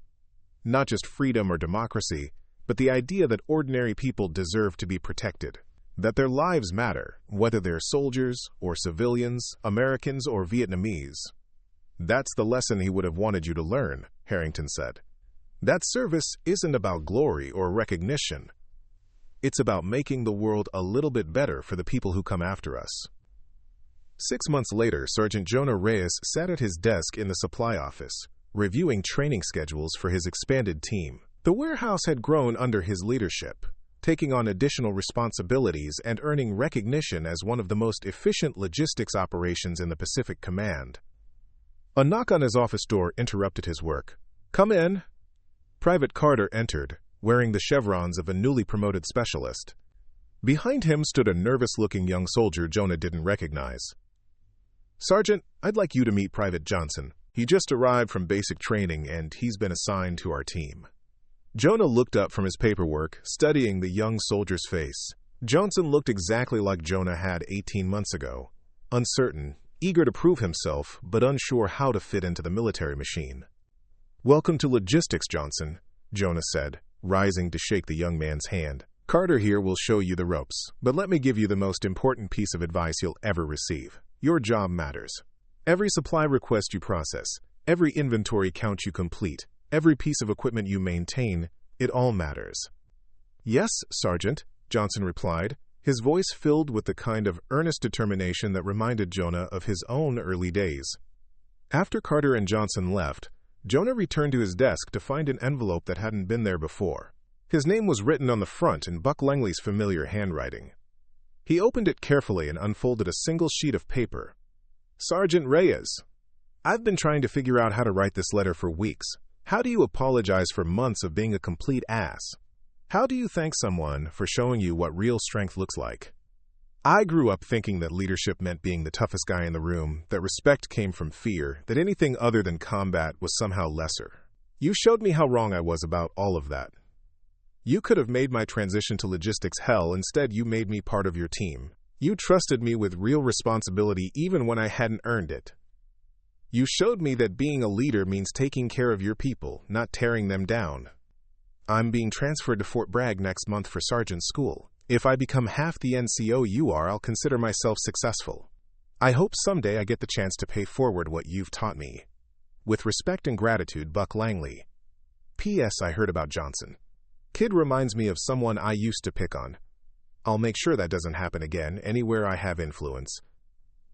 Speaker 1: Not just freedom or democracy, but the idea that ordinary people deserve to be protected. that their lives matter, whether they're soldiers or civilians, Americans or Vietnamese. That's the lesson he would have wanted you to learn, Harrington said. That service isn't about glory or recognition. It's about making the world a little bit better for the people who come after us. 6 months later, Sergeant Jonah Reyes sat at his desk in the supply office, reviewing training schedules for his expanded team. The warehouse had grown under his leadership, taking on additional responsibilities and earning recognition as one of the most efficient logistics operations in the Pacific Command. A knock on his office door interrupted his work. "Come in." Private Carter entered, wearing the chevrons of a newly promoted specialist. Behind him stood a nervous-looking young soldier Jonah didn't recognize. "Sergeant, I'd like you to meet Private Johnson. He just arrived from basic training and he's been assigned to our team." Jonah looked up from his paperwork, studying the young soldier's face. Johnson looked exactly like Jonah had 18 months ago, uncertain, eager to prove himself, but unsure how to fit into the military machine. "Welcome to Logistics, Johnson," Jonah said, rising to shake the young man's hand. "Carter here will show you the ropes, but let me give you the most important piece of advice you'll ever receive. Your job matters. Every supply request you process, every inventory count you complete, every piece of equipment you maintain, it all matters." "Yes, Sergeant," Johnson replied, his voice filled with the kind of earnest determination that reminded Jonah of his own early days. After Carter and Johnson left, Jonah returned to his desk to find an envelope that hadn't been there before. His name was written on the front in Buck Langley's familiar handwriting. He opened it carefully and unfolded a single sheet of paper. "Sergeant Reyes, I've been trying to figure out how to write this letter for weeks. How do you apologize for months of being a complete ass? How do you thank someone for showing you what real strength looks like? I grew up thinking that leadership meant being the toughest guy in the room, that respect came from fear, that anything other than combat was somehow lesser. You showed me how wrong I was about all of that. You could have made my transition to logistics hell. Instead, you made me part of your team. You trusted me with real responsibility even when I hadn't earned it. You showed me that being a leader means taking care of your people, not tearing them down. I'm being transferred to Fort Bragg next month for sergeant school. If I become half the NCO you are, I'll consider myself successful. I hope someday I get the chance to pay forward what you've taught me. With respect and gratitude, Buck Langley. P.S. I heard about Johnson. Kid reminds me of someone I used to pick on. I'll make sure that doesn't happen again anywhere I have influence."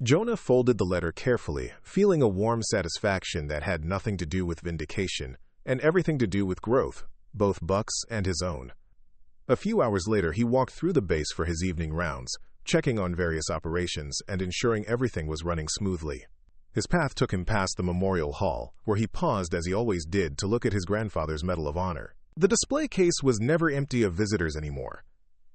Speaker 1: Jonah folded the letter carefully, feeling a warm satisfaction that had nothing to do with vindication and everything to do with growth, both Buck's and his own. A few hours later, he walked through the base for his evening rounds, checking on various operations and ensuring everything was running smoothly. His path took him past the Memorial Hall, where he paused as he always did to look at his grandfather's Medal of Honor. The display case was never empty of visitors anymore.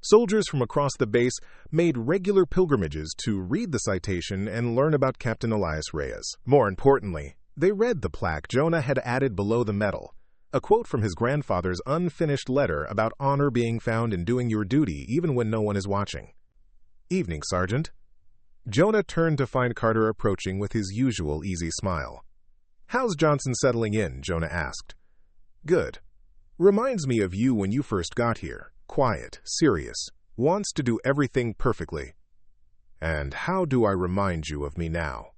Speaker 1: Soldiers from across the base made regular pilgrimages to read the citation and learn about Captain Elias Reyes. More importantly, they read the plaque Jonah had added below the medal, a quote from his grandfather's unfinished letter about honor being found in doing your duty even when no one is watching. "Evening, Sergeant." Jonah turned to find Carter approaching with his usual easy smile. "How's Johnson settling in?" Jonah asked. "Good. Reminds me of you when you first got here. Quiet, serious, wants to do everything perfectly." "And how do I remind you of me now?"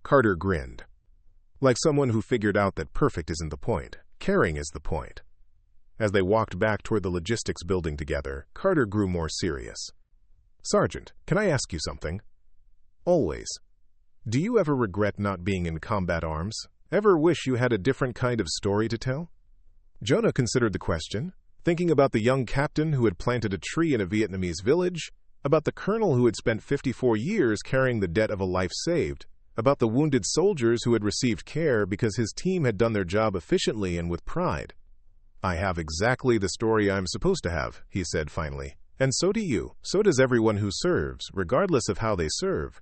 Speaker 1: Carter grinned. "Like someone who figured out that perfect isn't the point. Caring is the point." As they walked back toward the logistics building together, Carter grew more serious. "Sergeant, can I ask you something?" "Always. Do you ever regret not being in combat arms? Ever wish you had a different kind of story to tell?" Jonah considered the question, thinking about the young captain who had planted a tree in a Vietnamese village, about the colonel who had spent 54 years carrying the debt of a life saved, about the wounded soldiers who had received care because his team had done their job efficiently and with pride. "I have exactly the story I'm supposed to have," he said finally. "And so do you. So does everyone who serves, regardless of how they serve."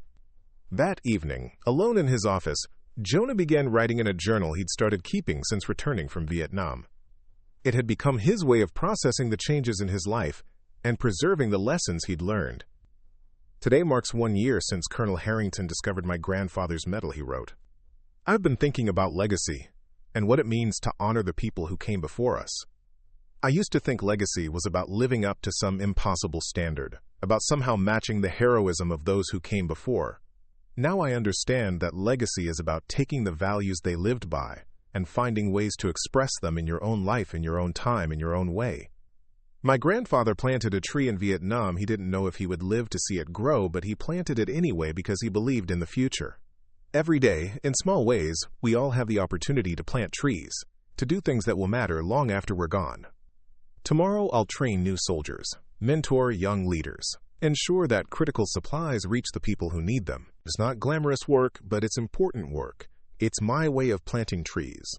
Speaker 1: That evening, alone in his office, Jonah began writing in a journal he'd started keeping since returning from Vietnam. It had become his way of processing the changes in his life and preserving the lessons he'd learned. "Today marks 1 year since Colonel Harrington discovered my grandfather's medal," he wrote. "I've been thinking about legacy and what it means to honor the people who came before us. I used to think legacy was about living up to some impossible standard, about somehow matching the heroism of those who came before. Now I understand that legacy is about taking the values they lived by and finding ways to express them in your own life, in your own time, in your own way. My grandfather planted a tree in Vietnam. He didn't know if he would live to see it grow, but he planted it anyway because he believed in the future. Every day, in small ways, we all have the opportunity to plant trees, to do things that will matter long after we're gone. Tomorrow I'll train new soldiers, mentor young leaders, ensure that critical supplies reach the people who need them. It's not glamorous work, but it's important work. It's my way of planting trees.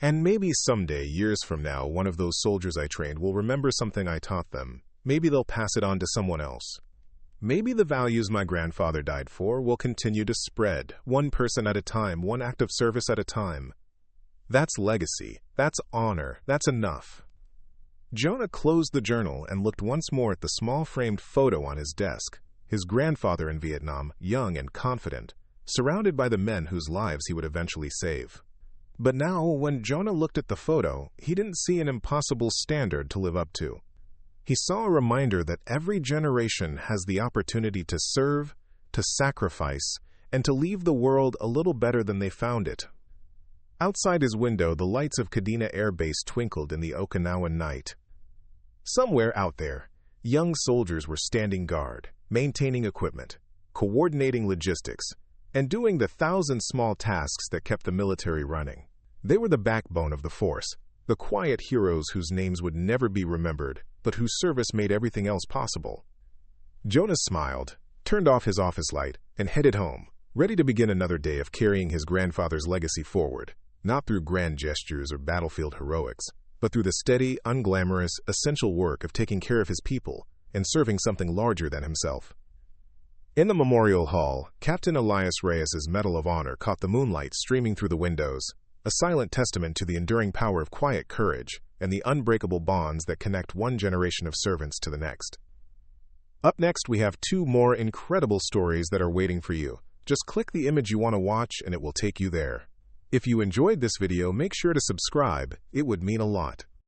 Speaker 1: And maybe someday, years from now, one of those soldiers I trained will remember something I taught them. Maybe they'll pass it on to someone else. Maybe the values my grandfather died for will continue to spread, one person at a time, one act of service at a time. That's legacy. That's honor. That's enough. Jonah closed the journal and looked once more at the small framed photo on his desk. His grandfather in Vietnam, young and confident, surrounded by the men whose lives he would eventually save. But now, when Jonah looked at the photo, he didn't see an impossible standard to live up to. He saw a reminder that every generation has the opportunity to serve, to sacrifice, and to leave the world a little better than they found it. Outside his window, the lights of Kadena Air Base twinkled in the Okinawa night. Somewhere out there, young soldiers were standing guard, maintaining equipment, coordinating logistics, and doing the 1,000 small tasks that kept the military running. They were the backbone of the force, the quiet heroes whose names would never be remembered, but whose service made everything else possible. Jonah smiled, turned off his office light, and headed home, ready to begin another day of carrying his grandfather's legacy forward, not through grand gestures or battlefield heroics, but through the steady, unglamorous, essential work of taking care of his people and serving something larger than himself. In the memorial hall, Captain Elias Reyes' Medal of Honor caught the moonlight streaming through the windows, a silent testament to the enduring power of quiet courage and the unbreakable bonds that connect one generation of servants to the next. Up next, we have 2 more incredible stories that are waiting for you. Just click the image you want to watch and it will take you there. If you enjoyed this video, make sure to subscribe. It would mean a lot.